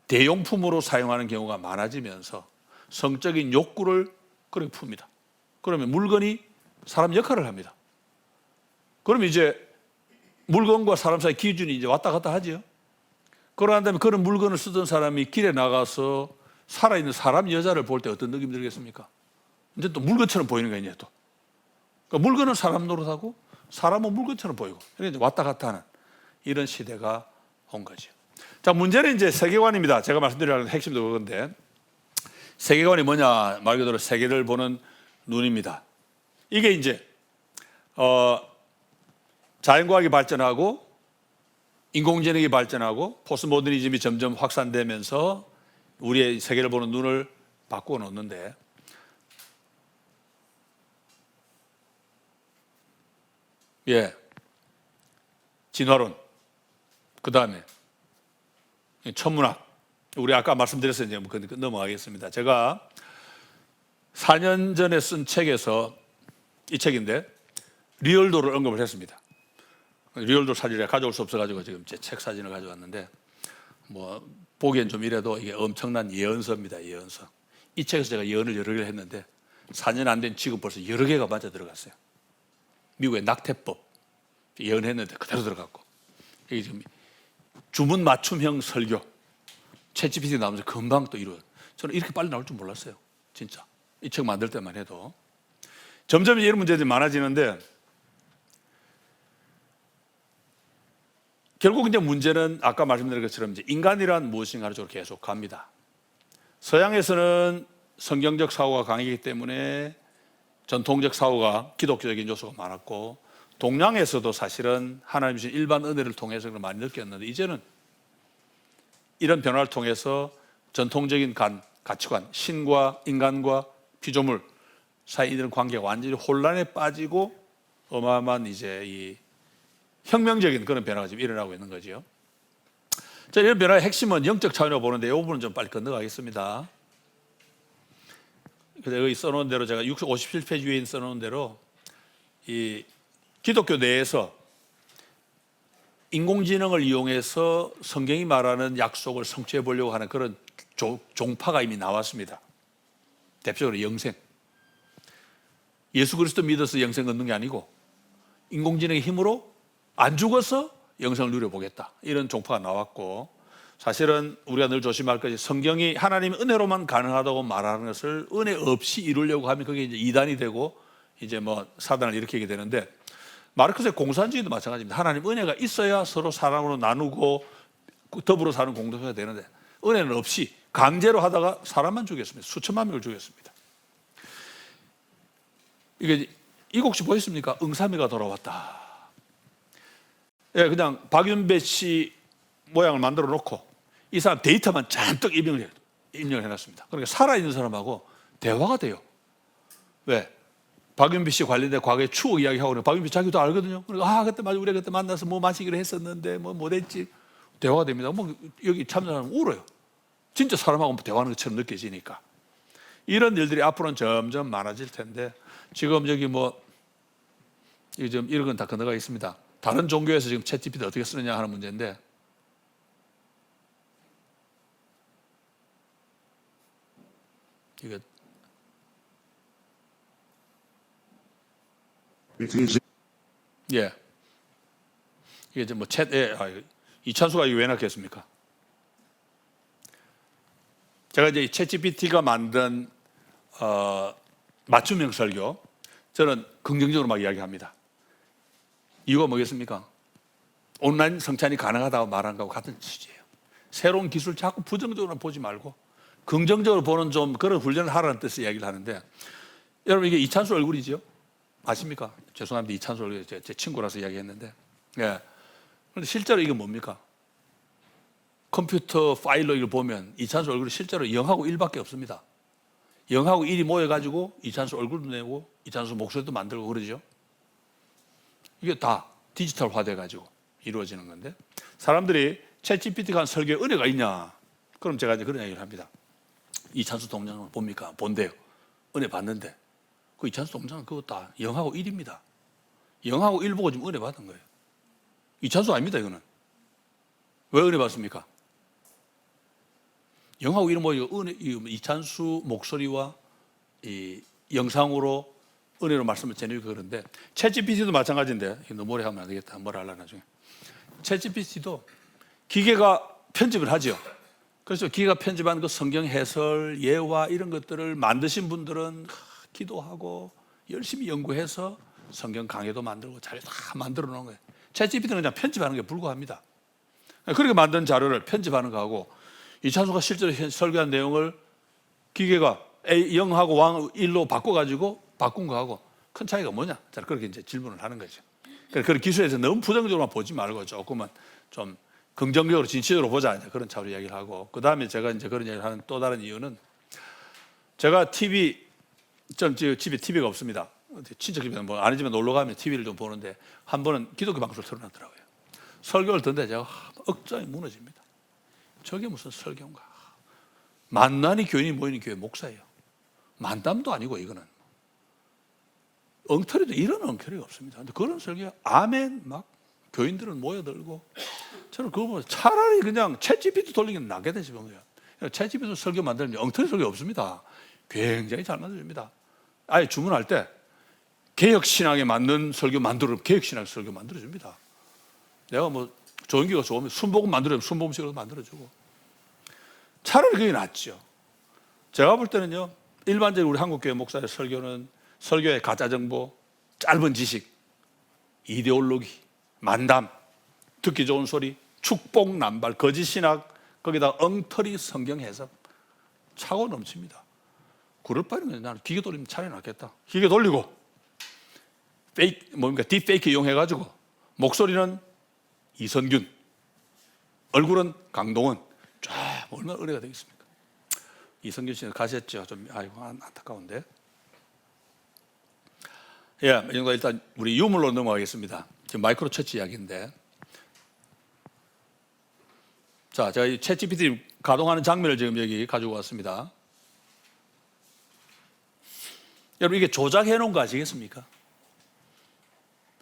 A: 대용품으로 사용하는 경우가 많아지면서 성적인 욕구를 그렇게 풉니다. 그러면 물건이 사람 역할을 합니다. 그럼 이제 물건과 사람 사이 기준이 이제 왔다 갔다 하죠. 그러한 다음에 그런 물건을 쓰던 사람이 길에 나가서 살아있는 사람 여자를 볼 때 어떤 느낌이 들겠습니까? 이제 또 물건처럼 보이는 거예요. 이제 또. 그러니까 물건은 사람 노릇하고 사람은 물건처럼 보이고 이제 왔다 갔다 하는 이런 시대가 온 거죠. 자, 문제는 이제 세계관입니다. 제가 말씀드리려는 핵심도 그건데 세계관이 뭐냐 말 그대로 세계를 보는 눈입니다. 이게 이제 자연과학이 발전하고 인공지능이 발전하고 포스모더니즘이 점점 확산되면서 우리의 세계를 보는 눈을 바꾸어 놓는데 예, 진화론, 그 다음에 천문학, 우리 아까 말씀드렸어요. 이제 넘어가겠습니다. 제가 4년 전에 쓴 책에서 이 책인데 리얼도를 언급을 했습니다. 리얼도 사진을 가져올 수 없어가지고 지금 제 책 사진을 가져왔는데 뭐 보기엔 좀 이래도 이게 엄청난 예언서입니다. 예언서. 이 책에서 제가 예언을 여러 개를 했는데 4년 안 된 지금 벌써 여러 개가 맞아 들어갔어요. 미국의 낙태법 예언했는데 그대로 들어갔고 이게 지금 주문 맞춤형 설교 챗GPT 나오면서 금방 또 이루어요. 저는 이렇게 빨리 나올 줄 몰랐어요. 진짜 이 책 만들 때만 해도 점점 이런 문제들이 많아지는데 결국 이제 문제는 아까 말씀드린 것처럼 이제 인간이란 무엇인가를 쪽으로 계속 갑니다. 서양에서는 성경적 사고가 강하기 때문에 전통적 사고가 기독교적인 요소가 많았고 동양에서도 사실은 하나님 주신 일반 은혜를 통해서 그걸 많이 느꼈는데 이제는 이런 변화를 통해서 전통적인 가치관, 신과 인간과 피조물 사이 이런 관계가 완전히 혼란에 빠지고 어마어마한 이제 이 혁명적인 그런 변화가 지금 일어나고 있는 거죠. 자, 이런 변화의 핵심은 영적 차원으로 보는데 이 부분은 좀 빨리 건너가겠습니다. 그래서 여기 써놓은 대로 제가 57페이지 위에 써놓은 대로 이 기독교 내에서 인공지능을 이용해서 성경이 말하는 약속을 성취해 보려고 하는 그런 종파가 이미 나왔습니다. 대표적으로 영생. 예수 그리스도 믿어서 영생 얻는 게 아니고 인공지능의 힘으로 안 죽어서 영생을 누려보겠다. 이런 종파가 나왔고, 사실은 우리가 늘 조심할 것이 성경이 하나님의 은혜로만 가능하다고 말하는 것을 은혜 없이 이루려고 하면 그게 이제 이단이 되고 이제 뭐 사단을 일으키게 되는데, 마르크스의 공산주의도 마찬가지입니다. 하나님 은혜가 있어야 서로 사랑으로 나누고 더불어 사는 공동체가 되는데 은혜는 없이 강제로 하다가 사람만 죽였습니다. 수천만 명을 죽였습니다. 이게 이곡시 보셨습니까? 응삼이가 돌아왔다. 예, 그냥 박윤배 씨 모양을 만들어 놓고 이 사람 데이터만 잔뜩 입력을 해놨습니다. 그러니까 살아있는 사람하고 대화가 돼요. 왜? 박윤비 씨 관련된 과거의 추억 이야기하고, 박윤비 자기도 알거든요. 그러니까 그때 맞아, 우리 그때 만나서 뭐 마시기로 했었는데 뭐 못했지. 대화가 됩니다. 뭐 여기 참여하는 사람 울어요. 진짜 사람하고 대화하는 것처럼 느껴지니까. 이런 일들이 앞으로는 점점 많아질 텐데, 지금 여기 뭐 좀 이런 건 다 건너가 있습니다. 다른 종교에서 지금 챗GPT 어떻게 쓰느냐 하는 문제인데, 이게 예, 이게 이제 뭐 이찬수가 이거 왜 놨겠습니까? 제가 이제 챗GPT가 만든 맞춤형 설교, 저는 긍정적으로 막 이야기합니다. 이유가 뭐겠습니까? 온라인 성찬이 가능하다고 말한 거하고 같은 취지예요. 새로운 기술 자꾸 부정적으로 보지 말고 긍정적으로 보는 좀 그런 훈련을 하라는 뜻의 이야기를 하는데, 여러분 이게 이찬수 얼굴이죠? 아십니까? 죄송합니다. 이찬수 얼굴 제 친구라서 이야기했는데, 예. 그런데 실제로 이게 뭡니까? 컴퓨터 파일로 이걸 보면 이찬수 얼굴이 실제로 0하고 1밖에 없습니다. 0하고 1이 모여가지고 이찬수 얼굴도 내고 이찬수 목소리도 만들고 그러죠. 이게 다 디지털화 돼가지고 이루어지는 건데, 사람들이 챗GPT가 한 설교에 은혜가 있냐? 그럼 제가 이제 그런 얘기를 합니다. 이찬수 동영상을 봅니까? 본대요. 은혜 받는데. 그 이찬수 동영상은 그거 다 0하고 1입니다. 0하고 1 보고 지금 은혜 받은 거예요. 이찬수 아닙니다, 이거는. 왜 은혜 받습니까? 0하고 1은 뭐 이찬수 목소리와 이 영상으로 은혜로 말씀을 전해주고 그러는데, 챗GPT도 마찬가지인데, 너무 오래 하면 안 되겠다. 뭐라 하려나 나중에. 챗GPT도 기계가 편집을 하죠. 그래서 기계가 편집한 그 성경 해설, 예화 이런 것들을 만드신 분들은 기도하고 열심히 연구해서 성경 강해도 만들고 잘 다 만들어 놓은 거예요. 챗GPT는 그냥 편집하는 게 불과합니다. 그렇게 만든 자료를 편집하는 거하고 이찬수가 실제로 설교한 내용을 기계가 0하고 1로 바꾼 거하고 큰 차이가 뭐냐? 자, 그렇게 이제 질문을 하는 거죠. 그런 기술에서 너무 부정적으로만 보지 말고 조금은 좀 긍정적으로 진취적으로 보자, 그런 차원로 이야기를 하고, 그 다음에 제가 이제 그런 이야기를 하는 또 다른 이유는, 제가 전 집에 TV가 없습니다. 친척 집에 뭐 아니지만 놀러 가면 TV를 좀 보는데, 한 번은 기독교 방송을 틀어놨더라고요. 설교를 듣는데 제가 억장이 무너집니다. 저게 무슨 설교인가? 만난이 교인이 모이는 교회 목사예요. 만담도 아니고 이거는 엉터리도 이런 엉터리가 없습니다. 근데 그런 설교 아멘 막 교인들은 모여들고, 저는 그거 보면 차라리 그냥 챗GPT 돌리기는 낫겠다 싶은 거예요. 챗GPT 설교 만드는 엉터리 설교 없습니다. 굉장히 잘 만들어줍니다. 아예 주문할 때 개혁신앙에 맞는 설교 개혁신앙 설교 만들어줍니다. 내가 뭐 조용기가 좋으면 순복음 만들어주면 순복음식으로 만들어주고, 차라리 그게 낫죠. 제가 볼 때는요, 일반적으로 우리 한국교회 목사의 설교는 설교의 가짜 정보, 짧은 지식, 이데올로기, 만담, 듣기 좋은 소리, 축복 남발, 거짓 신학, 거기다 엉터리 성경 해석, 차고 넘칩니다. 그럴 바에는 나는 기계 돌리면 차라리 낫겠다. 기계 돌리고 딥페이크 이용해가지고 목소리는 이선균, 얼굴은 강동원, 쫙 얼마나 은혜가 되겠습니까? 이선균 씨는 가셨죠. 좀 아이고 안타까운데. 예, 이 정도 일단 우리 유물로 넘어가겠습니다. 지금 마이크로 처치 이야기인데, 자, 제가 이 챗GPT 가동하는 장면을 지금 여기 가지고 왔습니다. 여러분, 이게 조작해 놓은 거 아시겠습니까?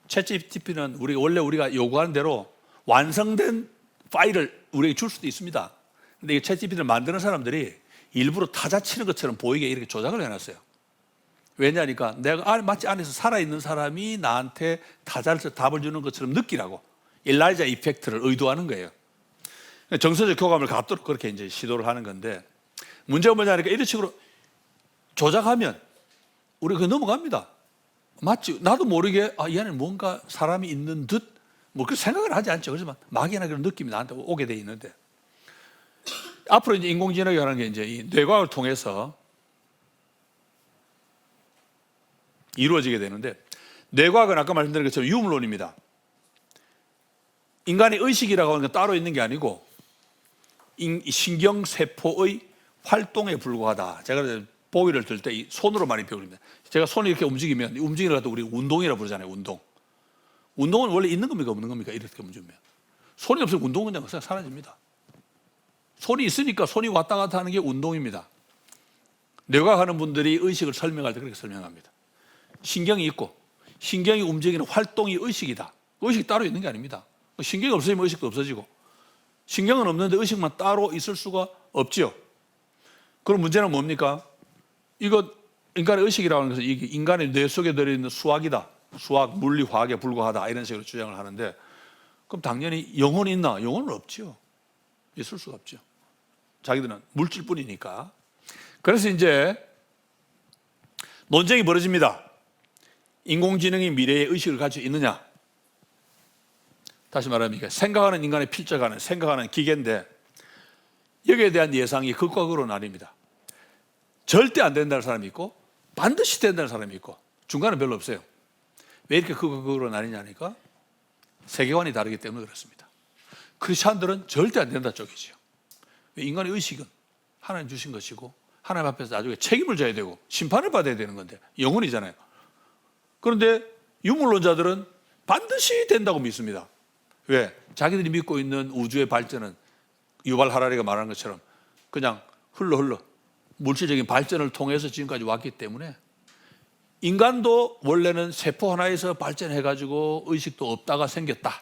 A: 챗GPT는 원래 우리가 요구하는 대로 완성된 파일을 우리에게 줄 수도 있습니다. 근데 이 챗GPT를 만드는 사람들이 일부러 타자 치는 것처럼 보이게 이렇게 조작을 해놨어요. 왜냐하니까 내가 마치 안에서 살아있는 사람이 나한테 타자를 답을 주는 것처럼 느끼라고 일라이자 이펙트를 의도하는 거예요. 정서적 교감을 갖도록 그렇게 이제 시도를 하는 건데, 문제가 뭐냐니까 이런 식으로 조작하면 우리가 넘어갑니다. 맞지? 나도 모르게 이 안에 뭔가 사람이 있는 듯 뭐 그렇게 생각을 하지 않죠. 그렇지만 막연한 그런 느낌이 나한테 오게 돼 있는데, 앞으로 이제 인공지능이 하는 게 이제 이 뇌과학을 통해서 이루어지게 되는데, 뇌과학은 아까 말씀드린 것처럼 유물론입니다. 인간의 의식이라고 하는 건 따로 있는 게 아니고 신경세포의 활동에 불과하다. 제가 보기를 들 때 손으로 많이 배웁니다. 제가 손이 이렇게 움직이면 움직이는 것도 우리 운동이라고 부르잖아요. 운동. 운동은 원래 있는 겁니까 없는 겁니까? 이렇게 움직이면 손이 없으면 운동은 그냥 사라집니다. 손이 있으니까 손이 왔다 갔다 하는 게 운동입니다. 뇌과학하는 분들이 의식을 설명할 때 그렇게 설명합니다. 신경이 있고 신경이 움직이는 활동이 의식이다. 의식이 따로 있는 게 아닙니다. 신경이 없어지면 의식도 없어지고, 신경은 없는데 의식만 따로 있을 수가 없지요. 그럼 문제는 뭡니까? 이거 인간의 의식이라고 하는 것은 이게 인간의 뇌 속에 들어있는 수학이다. 수학, 물리, 화학에 불과하다. 이런 식으로 주장을 하는데, 그럼 당연히 영혼이 있나? 영혼은 없지요. 있을 수가 없죠. 자기들은 물질뿐이니까. 그래서 이제 논쟁이 벌어집니다. 인공지능이 미래의 의식을 가지고 있느냐? 다시 말하면 이게 생각하는 인간의 필적하는 생각하는 기계인데, 여기에 대한 예상이 극과 극으로 나뉩니다. 절대 안 된다는 사람이 있고 반드시 된다는 사람이 있고 중간은 별로 없어요. 왜 이렇게 극과 극으로 나뉘냐니까 세계관이 다르기 때문에 그렇습니다. 크리스찬들은 절대 안 된다 쪽이죠. 인간의 의식은 하나님 주신 것이고 하나님 앞에서 나중에 책임을 져야 되고 심판을 받아야 되는 건데 영혼이잖아요. 그런데 유물론자들은 반드시 된다고 믿습니다. 왜? 자기들이 믿고 있는 우주의 발전은 유발 하라리가 말하는 것처럼 그냥 흘러 물질적인 발전을 통해서 지금까지 왔기 때문에, 인간도 원래는 세포 하나에서 발전해가지고 의식도 없다가 생겼다.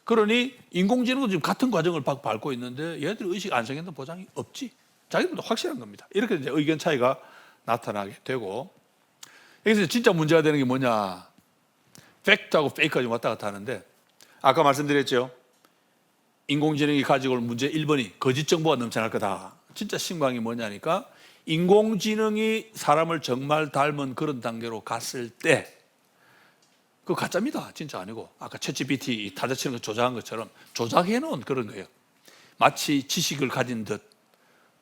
A: 그러니 인공지능도 지금 같은 과정을 밟고 있는데 얘들 의식 안 생긴다는 보장이 없지. 자기들도 확실한 겁니다. 이렇게 이제 의견 차이가 나타나게 되고, 여기서 진짜 문제가 되는 게 뭐냐? 팩트하고 페이크가 왔다 갔다 하는데, 아까 말씀드렸죠. 인공지능이 가지고 올 문제 1번이 거짓 정보가 넘쳐날 거다. 진짜 신광이 뭐냐니까, 인공지능이 사람을 정말 닮은 그런 단계로 갔을 때 그거 가짜입니다. 진짜 아니고, 아까 챗GPT 타자 치는 거 조작한 것처럼 조작해 놓은 그런 거예요. 마치 지식을 가진 듯,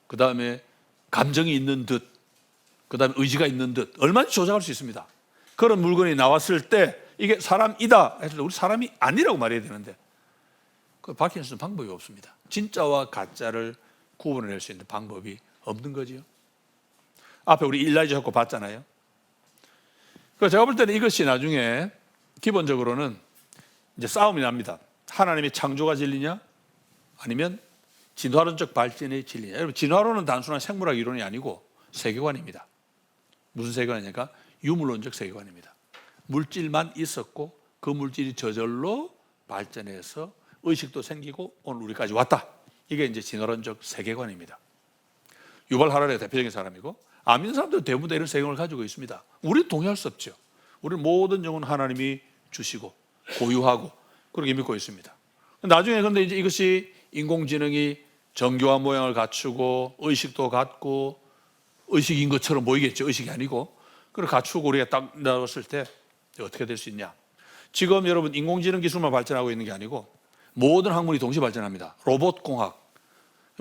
A: 그 다음에 감정이 있는 듯, 그 다음에 의지가 있는 듯, 얼마든지 조작할 수 있습니다. 그런 물건이 나왔을 때 이게 사람이다 했을 때 우리 사람이 아니라고 말해야 되는데, 그 밝힐 수 있는 방법이 없습니다. 진짜와 가짜를 구분해낼 수 있는 방법이 없는 거지요. 앞에 우리 일라이자 효과 봤잖아요. 그래서 제가 볼 때는 이것이 나중에 기본적으로는 이제 싸움이 납니다. 하나님의 창조가 진리냐, 아니면 진화론적 발전의 진리냐. 여러분, 진화론은 단순한 생물학 이론이 아니고 세계관입니다. 무슨 세계관이냐니까 유물론적 세계관입니다. 물질만 있었고 그 물질이 저절로 발전해서 의식도 생기고 오늘 우리까지 왔다. 이게 이제 진화론적 세계관입니다. 유발 하라리가 대표적인 사람이고, 안 믿는 사람들은 대부분 다 이런 세계관을 가지고 있습니다. 우리는 동의할 수 없죠. 우리는 모든 영혼 하나님이 주시고 고유하고 그렇게 믿고 있습니다. 나중에 그런데 이제 이것이 인공지능이 정교한 모양을 갖추고 의식도 갖고 의식인 것처럼 보이겠죠. 의식이 아니고 그걸 갖추고 우리가 딱 나왔을 때 어떻게 될 수 있냐. 지금 여러분 인공지능 기술만 발전하고 있는 게 아니고 모든 학문이 동시에 발전합니다. 로봇 공학,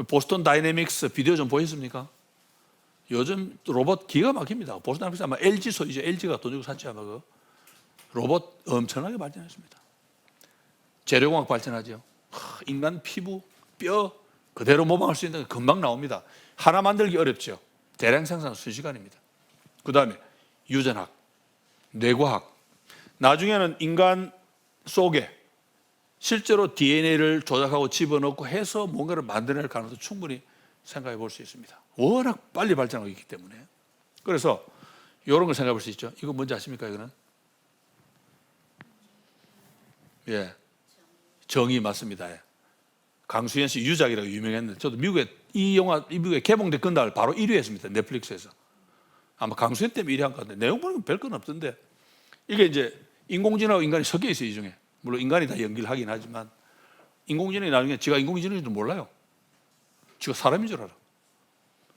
A: 보스턴 다이내믹스 비디오 좀 보셨습니까? 요즘 로봇 기가 막힙니다. 보스턴 다이내믹스 아마 LG 소유죠. LG가 돈 주고 샀지 아마 그 로봇 엄청나게 발전했습니다. 재료공학 발전하죠. 인간 피부, 뼈 그대로 모방할 수 있는 게 금방 나옵니다. 하나 만들기 어렵죠. 대량 생산 순시간입니다. 그 다음에 유전학, 뇌과학, 나중에는 인간 속에 실제로 DNA를 조작하고 집어넣고 해서 뭔가를 만들어낼 가능성도 충분히 생각해 볼 수 있습니다. 워낙 빨리 발전하고 있기 때문에. 그래서 이런 걸 생각해 볼 수 있죠. 이거 뭔지 아십니까? 이거는? 예, 정의 맞습니다. 예. 강수현 씨 유작이라고 유명했는데 저도 이 미국에 개봉된 그날 바로 1위 했습니다. 넷플릭스에서. 아마 강수현 때문에 1위 한 것 같은데 내용 보면 별건 없던데 이게 이제 인공지능하고 인간이 섞여 있어요. 이 중에. 물론 인간이 다 연기를 하긴 하지만 인공지능이 나중에 지가 인공지능인지도 몰라요. 지가 사람인 줄 알아.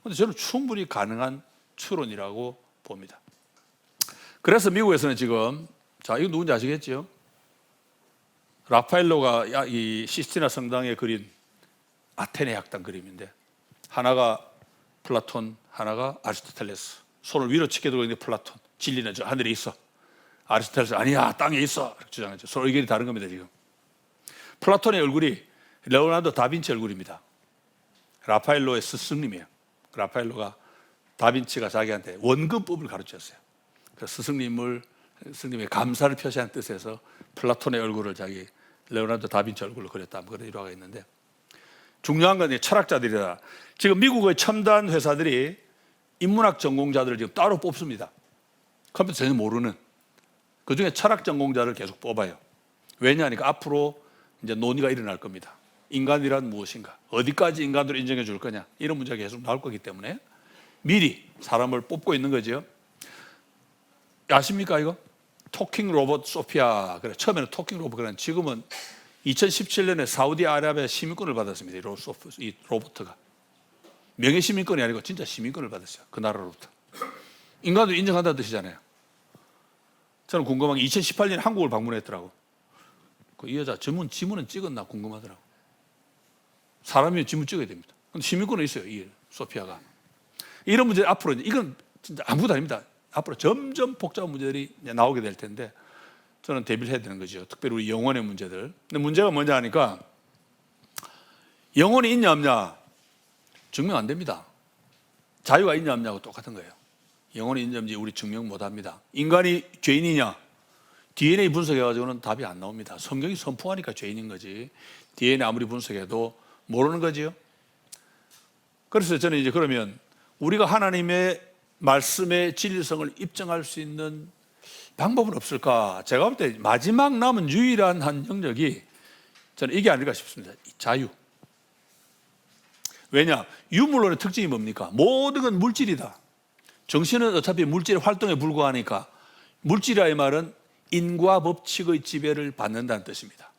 A: 그런데 저는 충분히 가능한 추론이라고 봅니다. 그래서 미국에서는 지금 자 이거 누군지 아시겠죠? 라파엘로가 이 시스티나 성당에 그린 아테네 학당 그림인데 하나가 플라톤, 하나가 아리스토텔레스. 손을 위로 치게 들고 있는 플라톤, 진리는 저 하늘에 있어. 아리스토텔레스 아니야 땅에 있어 이렇게 주장하죠. 서로 의견이 다른 겁니다. 지금 플라톤의 얼굴이 레오나르도 다빈치 얼굴입니다. 라파엘로의 스승님이에요. 라파엘로가 다빈치가 자기한테 원근법을 가르쳤어요. 그래서 스승님의 감사를 표시한 뜻에서 플라톤의 얼굴을 자기 레오나르도 다빈치 얼굴로 그렸다. 그런 일화가 있는데 중요한 건 철학자들이다. 지금 미국의 첨단 회사들이 인문학 전공자들을 지금 따로 뽑습니다. 컴퓨터 전혀 모르는. 그중에 철학 전공자를 계속 뽑아요. 왜냐하니까 앞으로 이제 논의가 일어날 겁니다. 인간이란 무엇인가? 어디까지 인간으로 인정해 줄 거냐? 이런 문제가 계속 나올 거기 때문에 미리 사람을 뽑고 있는 거죠. 아십니까 이거? 토킹 로봇 소피아. 그래 처음에는 토킹 로봇 그래 지금은 2017년에 사우디아라비아 시민권을 받았습니다. 이 로봇가 명예 시민권이 아니고 진짜 시민권을 받았어요. 그 나라로부터. 인간도 인정한다는 뜻이잖아요. 저는 궁금한 게 2018년에 한국을 방문했더라고. 이 여자 지문은 찍었나 궁금하더라고. 사람이 지문 찍어야 됩니다. 근데 시민권은 있어요. 이 소피아가. 이런 문제 앞으로 이건 진짜 아무것도 아닙니다. 앞으로 점점 복잡한 문제들이 나오게 될 텐데 저는 대비를 해야 되는 거죠. 특별히 우리 영혼의 문제들. 근데 문제가 뭐냐 하니까 영혼이 있냐 없냐 증명 안 됩니다. 자유가 있냐 없냐고 똑같은 거예요. 영혼이 있는지 없는지 우리 증명 못합니다. 인간이 죄인이냐? DNA 분석해가지고는 답이 안 나옵니다. 성경이 선포하니까 죄인인 거지. DNA 아무리 분석해도 모르는 거지요. 그래서 저는 이제 그러면 우리가 하나님의 말씀의 진리성을 입증할 수 있는 방법은 없을까? 제가 볼 때 마지막 남은 유일한 한 영역이 저는 이게 아닐까 싶습니다. 자유. 왜냐? 유물론의 특징이 뭡니까? 모든 건 물질이다. 정신은 어차피 물질의 활동에 불과하니까 물질이라의 말은 인과 법칙의 지배를 받는다는 뜻입니다.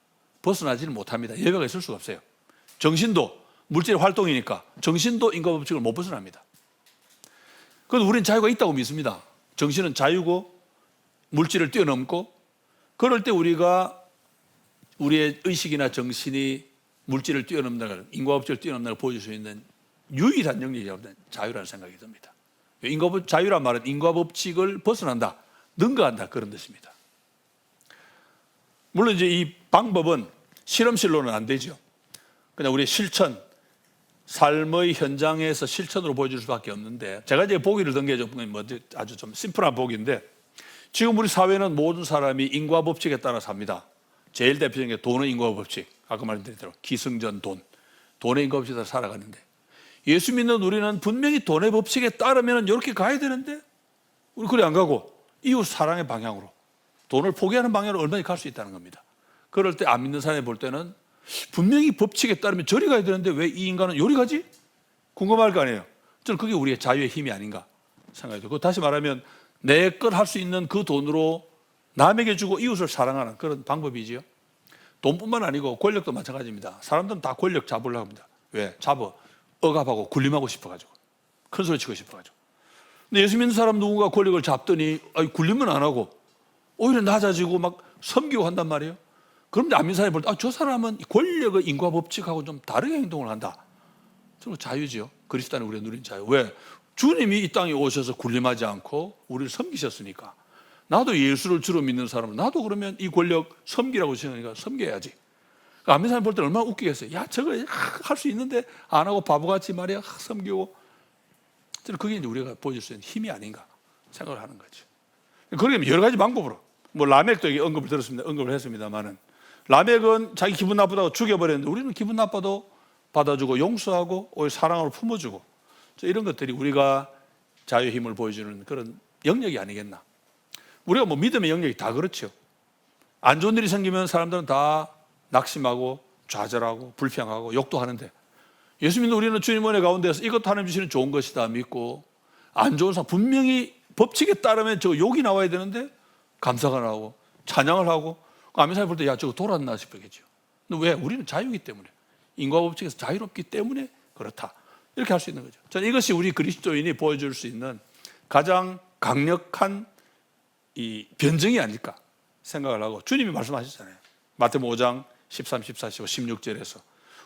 A: 벗어나지는 못합니다. 예외가 있을 수가 없어요. 정신도 물질의 활동이니까 정신도 인과 법칙을 못 벗어납니다. 그래서 우리는 자유가 있다고 믿습니다. 정신은 자유고 물질을 뛰어넘고 그럴 때 우리가 우리의 의식이나 정신이 물질을 뛰어넘는 걸 인과 법칙을 뛰어넘는 걸 보여줄 수 있는 유일한 영역이 자유라는 생각이 듭니다. 자유란 말은 인과 법칙을 벗어난다, 능가한다 그런 뜻입니다. 물론 이제 이 방법은 실험실로는 안 되죠. 그냥 우리의 실천, 삶의 현장에서 실천으로 보여줄 수밖에 없는데 제가 이제 보기를 든 게 아주 좀 심플한 보기인데 지금 우리 사회는 모든 사람이 인과 법칙에 따라 삽니다. 제일 대표적인 게 돈의 인과 법칙. 아까 말씀드린 대로 기승전 돈의 인과 법칙에 따라 살아가는데 예수 믿는 우리는 분명히 돈의 법칙에 따르면 이렇게 가야 되는데 우리 그래 안 가고 이웃 사랑의 방향으로 돈을 포기하는 방향으로 얼마나 갈 수 있다는 겁니다. 그럴 때 안 믿는 사람이 볼 때는 분명히 법칙에 따르면 저리 가야 되는데 왜 이 인간은 요리 가지? 궁금할 거 아니에요. 저는 그게 우리의 자유의 힘이 아닌가 생각이 들고 다시 말하면 내 것 할 수 있는 그 돈으로 남에게 주고 이웃을 사랑하는 그런 방법이지요. 돈뿐만 아니고 권력도 마찬가지입니다. 사람들은 다 권력 잡으려고 합니다. 왜? 억압하고 군림하고 싶어가지고 큰 소리 치고 싶어가지고. 근데 예수 믿는 사람 누군가 권력을 잡더니 군림은 안 하고 오히려 낮아지고 막 섬기고 한단 말이에요. 그런데 안 믿는 사람이 볼 때 저 사람은 권력의 인과 법칙하고 좀 다르게 행동을 한다. 저는 자유지요. 그리스도 안에 우리가 누린 자유. 왜? 주님이 이 땅에 오셔서 군림하지 않고 우리를 섬기셨으니까 나도 예수를 주로 믿는 사람은 나도 그러면 이 권력 섬기라고 생각하니까 섬겨야지. 안 믿는 사람 볼 때는 얼마나 웃기겠어요. 야 저거 할 수 있는데 안 하고 바보같이 말이야 섬기고. 저는 그게 이제 우리가 보여줄 수 있는 힘이 아닌가 생각을 하는 거죠. 그러면 여러 가지 방법으로 뭐 라멕도 언급을 했습니다만은 라멕은 자기 기분 나쁘다고 죽여버렸는데 우리는 기분 나빠도 받아주고 용서하고 오히려 사랑으로 품어주고, 이런 것들이 우리가 자유의 힘을 보여주는 그런 영역이 아니겠나. 우리가 뭐 믿음의 영역이 다 그렇죠. 안 좋은 일이 생기면 사람들은 다 낙심하고 좌절하고 불평하고 욕도 하는데, 예수 믿는 우리는 주님 은혜 가운데서 이것도 하나님 주시는 좋은 것이다 믿고, 안 좋은 상황 분명히 법칙에 따르면 저 욕이 나와야 되는데 감사가 나오고 찬양을 하고, 아멘 사람이 볼 때 야 저거 돌았나 싶겠죠. 근데 왜? 우리는 자유이기 때문에, 인과 법칙에서 자유롭기 때문에 그렇다, 이렇게 할 수 있는 거죠. 저는 이것이 우리 그리스도인이 보여줄 수 있는 가장 강력한 이 변증이 아닐까 생각을 하고, 주님이 말씀하셨잖아요. 마태복음 5장 13, 14, 15, 16절에서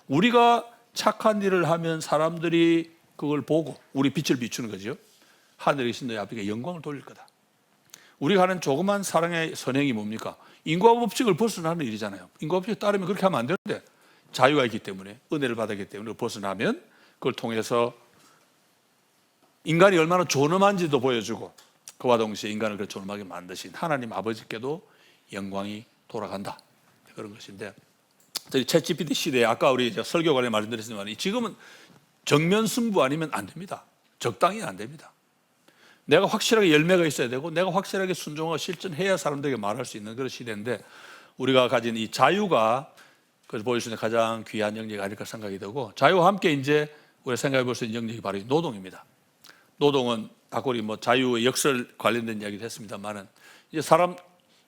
A: 우리가 착한 일을 하면 사람들이 그걸 보고 우리 빛을 비추는 거죠. 하늘에 계신 너희 아버지께 영광을 돌릴 거다. 우리가 하는 조그만 사랑의 선행이 뭡니까? 인과 법칙을 벗어나는 일이잖아요. 인과 법칙에 따르면 그렇게 하면 안 되는데, 자유가 있기 때문에, 은혜를 받았기 때문에 벗어나면 그걸 통해서 인간이 얼마나 존엄한지도 보여주고, 그와 동시에 인간을 그 존엄하게 만드신 하나님 아버지께도 영광이 돌아간다, 그런 것인데, 저희 챗GPT 시대에 아까 우리 설교 관련 말씀드렸지만 지금은 정면 승부 아니면 안 됩니다. 적당히 안 됩니다. 내가 확실하게 열매가 있어야 되고 내가 확실하게 순종하고 실천해야 사람들에게 말할 수 있는 그런 시대인데, 우리가 가진 이 자유가 그래서 보여줄 수 있는 가장 귀한 영역이 아닐까 생각이 되고, 자유와 함께 이제 우리가 생각해 볼 수 있는 영역이 바로 노동입니다. 노동은 아까 우리 뭐 자유의 역설 관련된 이야기도 했습니다만은, 이제 사람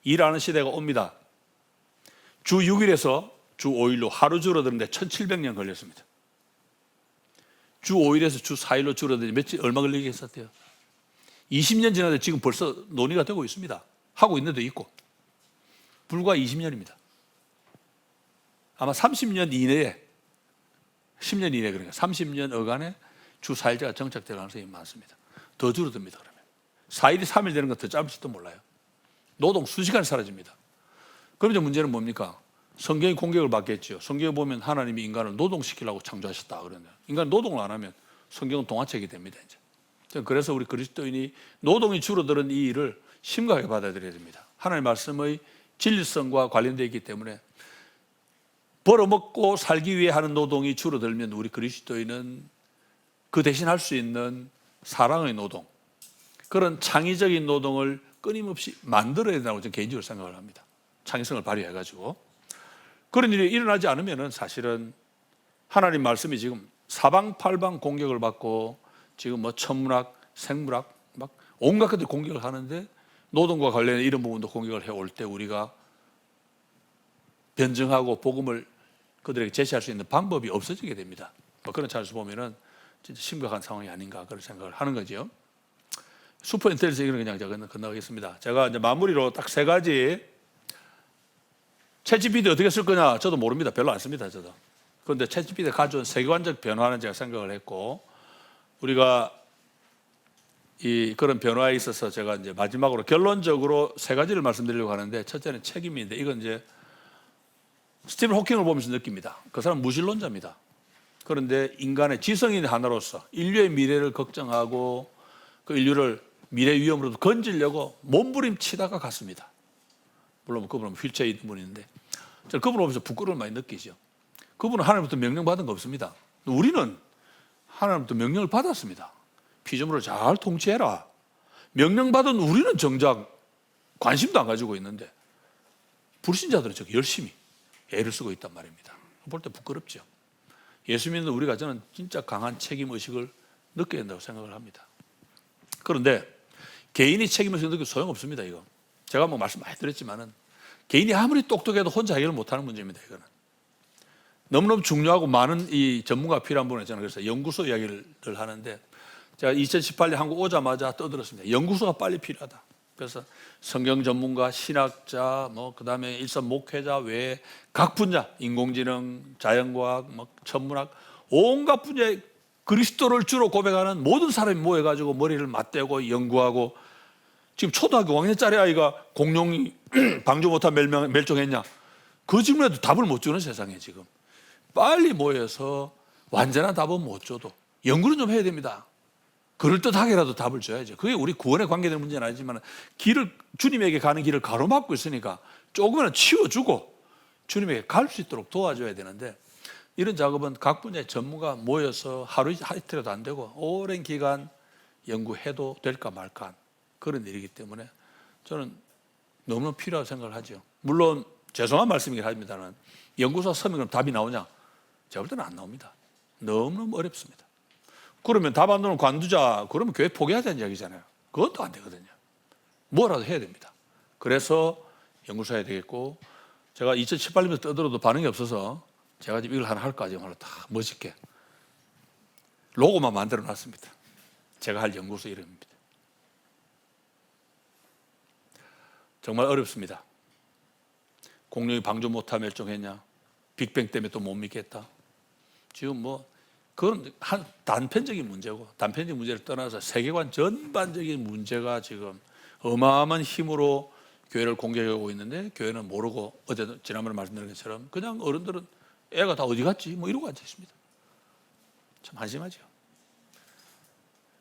A: 일하는 시대가 옵니다. 주 6일에서 주 5일로 하루 줄어드는데 1700년 걸렸습니다. 주 5일에서 주 4일로 줄어드는데 며칠 얼마 걸리겠었대요? 20년 지났는데 지금 벌써 논의가 되고 있습니다. 하고 있는 데 있고. 불과 20년입니다. 아마 30년 이내에, 10년 이내, 그러니까 30년 어간에 주 4일제가 정착될 가능성이 많습니다. 더 줄어듭니다. 그러면 4일이 3일 되는 건 더 짧을지도 몰라요. 노동 수시간이 사라집니다. 그럼 이제 문제는 뭡니까? 성경이 공격을 받겠죠. 성경에 보면 하나님이 인간을 노동시키려고 창조하셨다 그러는데, 인간 노동을 안 하면 성경은 동화책이 됩니다. 이제. 그래서 우리 그리스도인이 노동이 줄어드는 이 일을 심각하게 받아들여야 됩니다. 하나님의 말씀의 진리성과 관련되어 있기 때문에, 벌어먹고 살기 위해 하는 노동이 줄어들면 우리 그리스도인은 그 대신 할 수 있는 사랑의 노동, 그런 창의적인 노동을 끊임없이 만들어야 된다고 저는 개인적으로 생각을 합니다. 창의성을 발휘해가지고. 그런 일이 일어나지 않으면 사실은 하나님 말씀이 지금 사방팔방 공격을 받고, 지금 뭐 천문학, 생물학 막 온갖 것들 공격을 하는데, 노동과 관련된 이런 부분도 공격을 해올 때 우리가 변증하고 복음을 그들에게 제시할 수 있는 방법이 없어지게 됩니다. 뭐 그런 차원에서 보면은 진짜 심각한 상황이 아닌가 그런 생각을 하는 거죠. 슈퍼 인텔리전스 얘기는 그냥 제가 건너가겠습니다. 제가 이제 마무리로 딱 세 가지, 챗GPT 어떻게 쓸 거냐 저도 모릅니다. 별로 안 씁니다. 저도. 그런데 챗GPT가 가져온 세계관적 변화는 제가 생각을 했고, 우리가 이 그런 변화에 있어서 제가 이제 마지막으로 결론적으로 세 가지를 말씀드리려고 하는데, 첫째는 책임인데, 이건 이제 스티븐 호킹을 보면서 느낍니다. 그 사람 무신론자입니다. 그런데 인간의 지성인 하나로서 인류의 미래를 걱정하고 그 인류를 미래 위험으로도 건지려고 몸부림치다가 갔습니다. 물론 그분은 휠체어에 있는 분인데, 저는 그분을 보면서 부끄러움을 많이 느끼죠. 그분은 하나님부터 명령받은 거 없습니다. 우리는 하나님부터 명령을 받았습니다. 피조물을 잘 통치해라. 명령받은 우리는 정작 관심도 안 가지고 있는데, 불신자들은 저기 열심히 애를 쓰고 있단 말입니다. 볼 때 부끄럽죠. 예수 믿는 우리가 저는 진짜 강한 책임의식을 느껴야 된다고 생각을 합니다. 그런데 개인이 책임의식을 느끼면 소용없습니다. 이거 제가 뭐 말씀 많이 드렸지만은, 개인이 아무리 똑똑해도 혼자 해결을 못하는 문제입니다. 이거는 너무너무 중요하고 많은 이 전문가가 필요한 분은 저는 그래서 연구소 이야기를 하는데, 제가 2018년 한국 오자마자 떠들었습니다. 연구소가 빨리 필요하다. 그래서 성경 전문가, 신학자, 뭐 그다음에 일선 목회자 외에 각 분야, 인공지능, 자연과학, 뭐 천문학, 온갖 분야에 그리스도를 주로 고백하는 모든 사람이 모여가지고 머리를 맞대고 연구하고, 지금 초등학교 5학년짜리 아이가 공룡이 방조 못한 멸종했냐, 그 질문에도 답을 못 주는 세상에 지금 빨리 모여서 완전한 답은 못 줘도 연구는 좀 해야 됩니다. 그럴듯하게라도 답을 줘야죠. 그게 우리 구원에 관계되는 문제는 아니지만, 주님에게 가는 길을 가로막고 있으니까 조금은 치워주고 주님에게 갈 수 있도록 도와줘야 되는데 이런 작업은 각 분야의 전문가 모여서 하루 이틀에도 안 되고 오랜 기간 연구해도 될까 말까 그런 일이기 때문에 저는 너무너무 필요하다고 생각을 하죠. 물론 죄송한 말씀이긴 합니다만 연구소 서면 그럼 답이 나오냐? 제가 볼 때는 안 나옵니다. 너무너무 어렵습니다. 그러면 답 안 나오는 관두자 그러면 교회 포기하자는 이야기잖아요. 그것도 안 되거든요. 뭐라도 해야 됩니다. 그래서 연구소 해야 되겠고 제가 2017, 18년부터 떠들어도 반응이 없어서 제가 지금 이걸 하나 할까 정말로 다 멋있게 로고만 만들어 놨습니다. 제가 할 연구소 이름입니다. 정말 어렵습니다. 공룡이 방조 못하면 멸종했냐? 빅뱅 때문에 또 못 믿겠다. 지금 뭐 그건 한 단편적인 문제고 단편적인 문제를 떠나서 세계관 전반적인 문제가 지금 어마어마한 힘으로 교회를 공격하고 있는데 교회는 모르고 어제 지난번에 말씀드린 것처럼 그냥 어른들은 애가 다 어디 갔지? 뭐 이러고 앉아 있습니다. 참 한심하죠.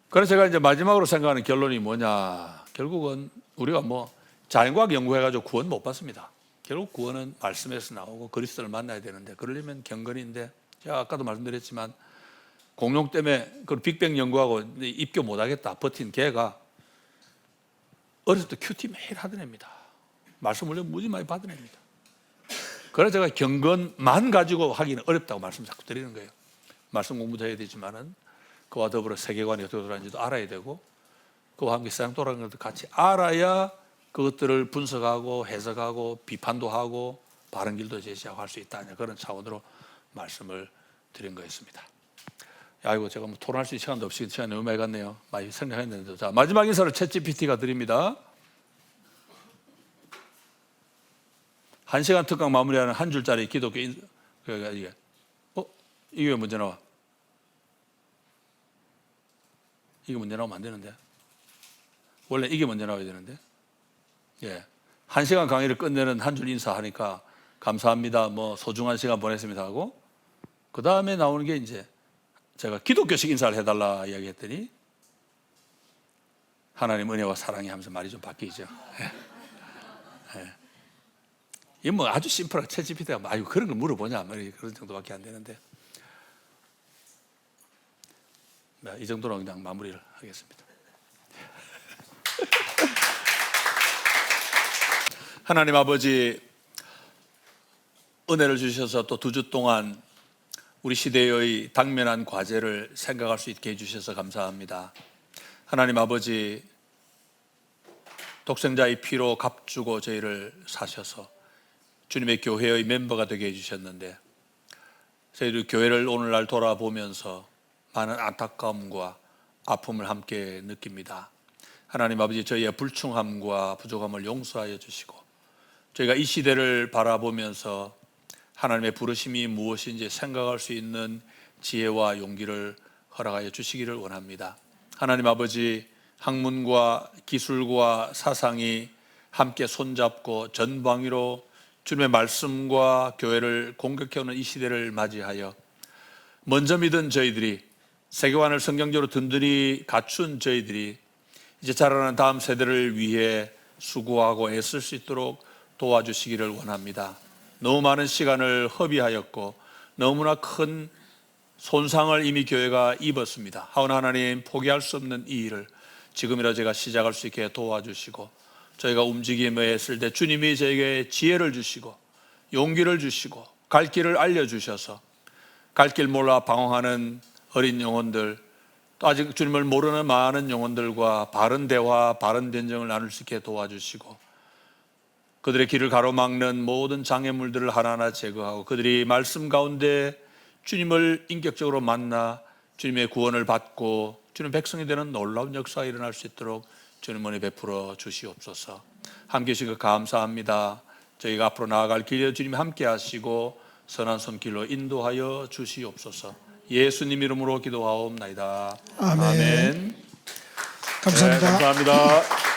A: 그래서 제가 이제 마지막으로 생각하는 결론이 뭐냐? 결국은 우리가 뭐 자연과학 연구해가지고 구원 못 받습니다. 결국 구원은 말씀에서 나오고 그리스도를 만나야 되는데 그러려면 경건인데 제가 아까도 말씀드렸지만 공룡 때문에 그 빅뱅 연구하고 입교 못하겠다 버틴 걔가 어렸을 때 큐티 매일 하던 애입니다. 말씀 물론 무지 많이 받은 애입니다. 그래서 제가 경건만 가지고 하기는 어렵다고 말씀 자꾸 드리는 거예요. 말씀 공부도 해야 되지만은 그와 더불어 세계관이 어떻게 돌아가는지도 알아야 되고 그와 함께 세상 돌아가는 것도 같이 알아야 그것들을 분석하고 해석하고 비판도 하고 바른 길도 제시하고 할 수 있다. 그런 차원으로 말씀을 드린 거였습니다. 아이고 제가 뭐 토론할 수 있는 시간도 없이 시간이 너무 많이 갔네요. 많이 생각했는데 자 마지막 인사를 챗GPT가 드립니다. 1시간 특강 마무리하는 한 줄짜리 기독교 인사. 이게 이게 왜 문제 나와? 이게 문제 나오면 안 되는데 원래 이게 문제 나와야 되는데 예, 1시간 강의를 끝내는 한 줄 인사하니까 감사합니다. 뭐 소중한 시간 보냈습니다 하고 그 다음에 나오는 게 이제 제가 기독교식 인사를 해달라 이야기했더니 하나님 은혜와 사랑이 하면서 말이 좀 바뀌죠. 예. 예. 이게 뭐 아주 심플하게 챗GPT가 아유 그런 걸 물어보냐 뭐 그런 정도밖에 안 되는데 네, 이 정도로 그냥 마무리를 하겠습니다. 하나님 아버지 은혜를 주셔서 또 2주 동안 우리 시대의 당면한 과제를 생각할 수 있게 해주셔서 감사합니다. 하나님 아버지 독생자의 피로 값주고 저희를 사셔서 주님의 교회의 멤버가 되게 해주셨는데 저희들 교회를 오늘날 돌아보면서 많은 안타까움과 아픔을 함께 느낍니다. 하나님 아버지 저희의 불충함과 부족함을 용서하여 주시고 저희가 이 시대를 바라보면서 하나님의 부르심이 무엇인지 생각할 수 있는 지혜와 용기를 허락하여 주시기를 원합니다. 하나님 아버지 학문과 기술과 사상이 함께 손잡고 전방위로 주님의 말씀과 교회를 공격해오는 이 시대를 맞이하여 먼저 믿은 저희들이 세계관을 성경적으로 든든히 갖춘 저희들이 이제 자라는 다음 세대를 위해 수고하고 애쓸 수 있도록 도와주시기를 원합니다. 너무 많은 시간을 허비하였고 너무나 큰 손상을 이미 교회가 입었습니다. 하오나 하나님 포기할 수 없는 이 일을 지금이라 제가 시작할 수 있게 도와주시고 저희가 움직임에 했을 때 주님이 저에게 지혜를 주시고 용기를 주시고 갈 길을 알려주셔서 갈 길 몰라 방황하는 어린 영혼들 또 아직 주님을 모르는 많은 영혼들과 바른 대화 바른 된정을 나눌 수 있게 도와주시고 그들의 길을 가로막는 모든 장애물들을 하나하나 제거하고 그들이 말씀 가운데 주님을 인격적으로 만나 주님의 구원을 받고 주님 백성이 되는 놀라운 역사가 일어날 수 있도록 주님 은혜 베풀어 주시옵소서. 함께 해주시고 감사합니다. 저희가 앞으로 나아갈 길에 주님이 함께 하시고 선한 손길로 인도하여 주시옵소서. 예수님 이름으로 기도하옵나이다.
D: 아멘.
A: 아멘.
D: 감사합니다.
A: 네, 감사합니다.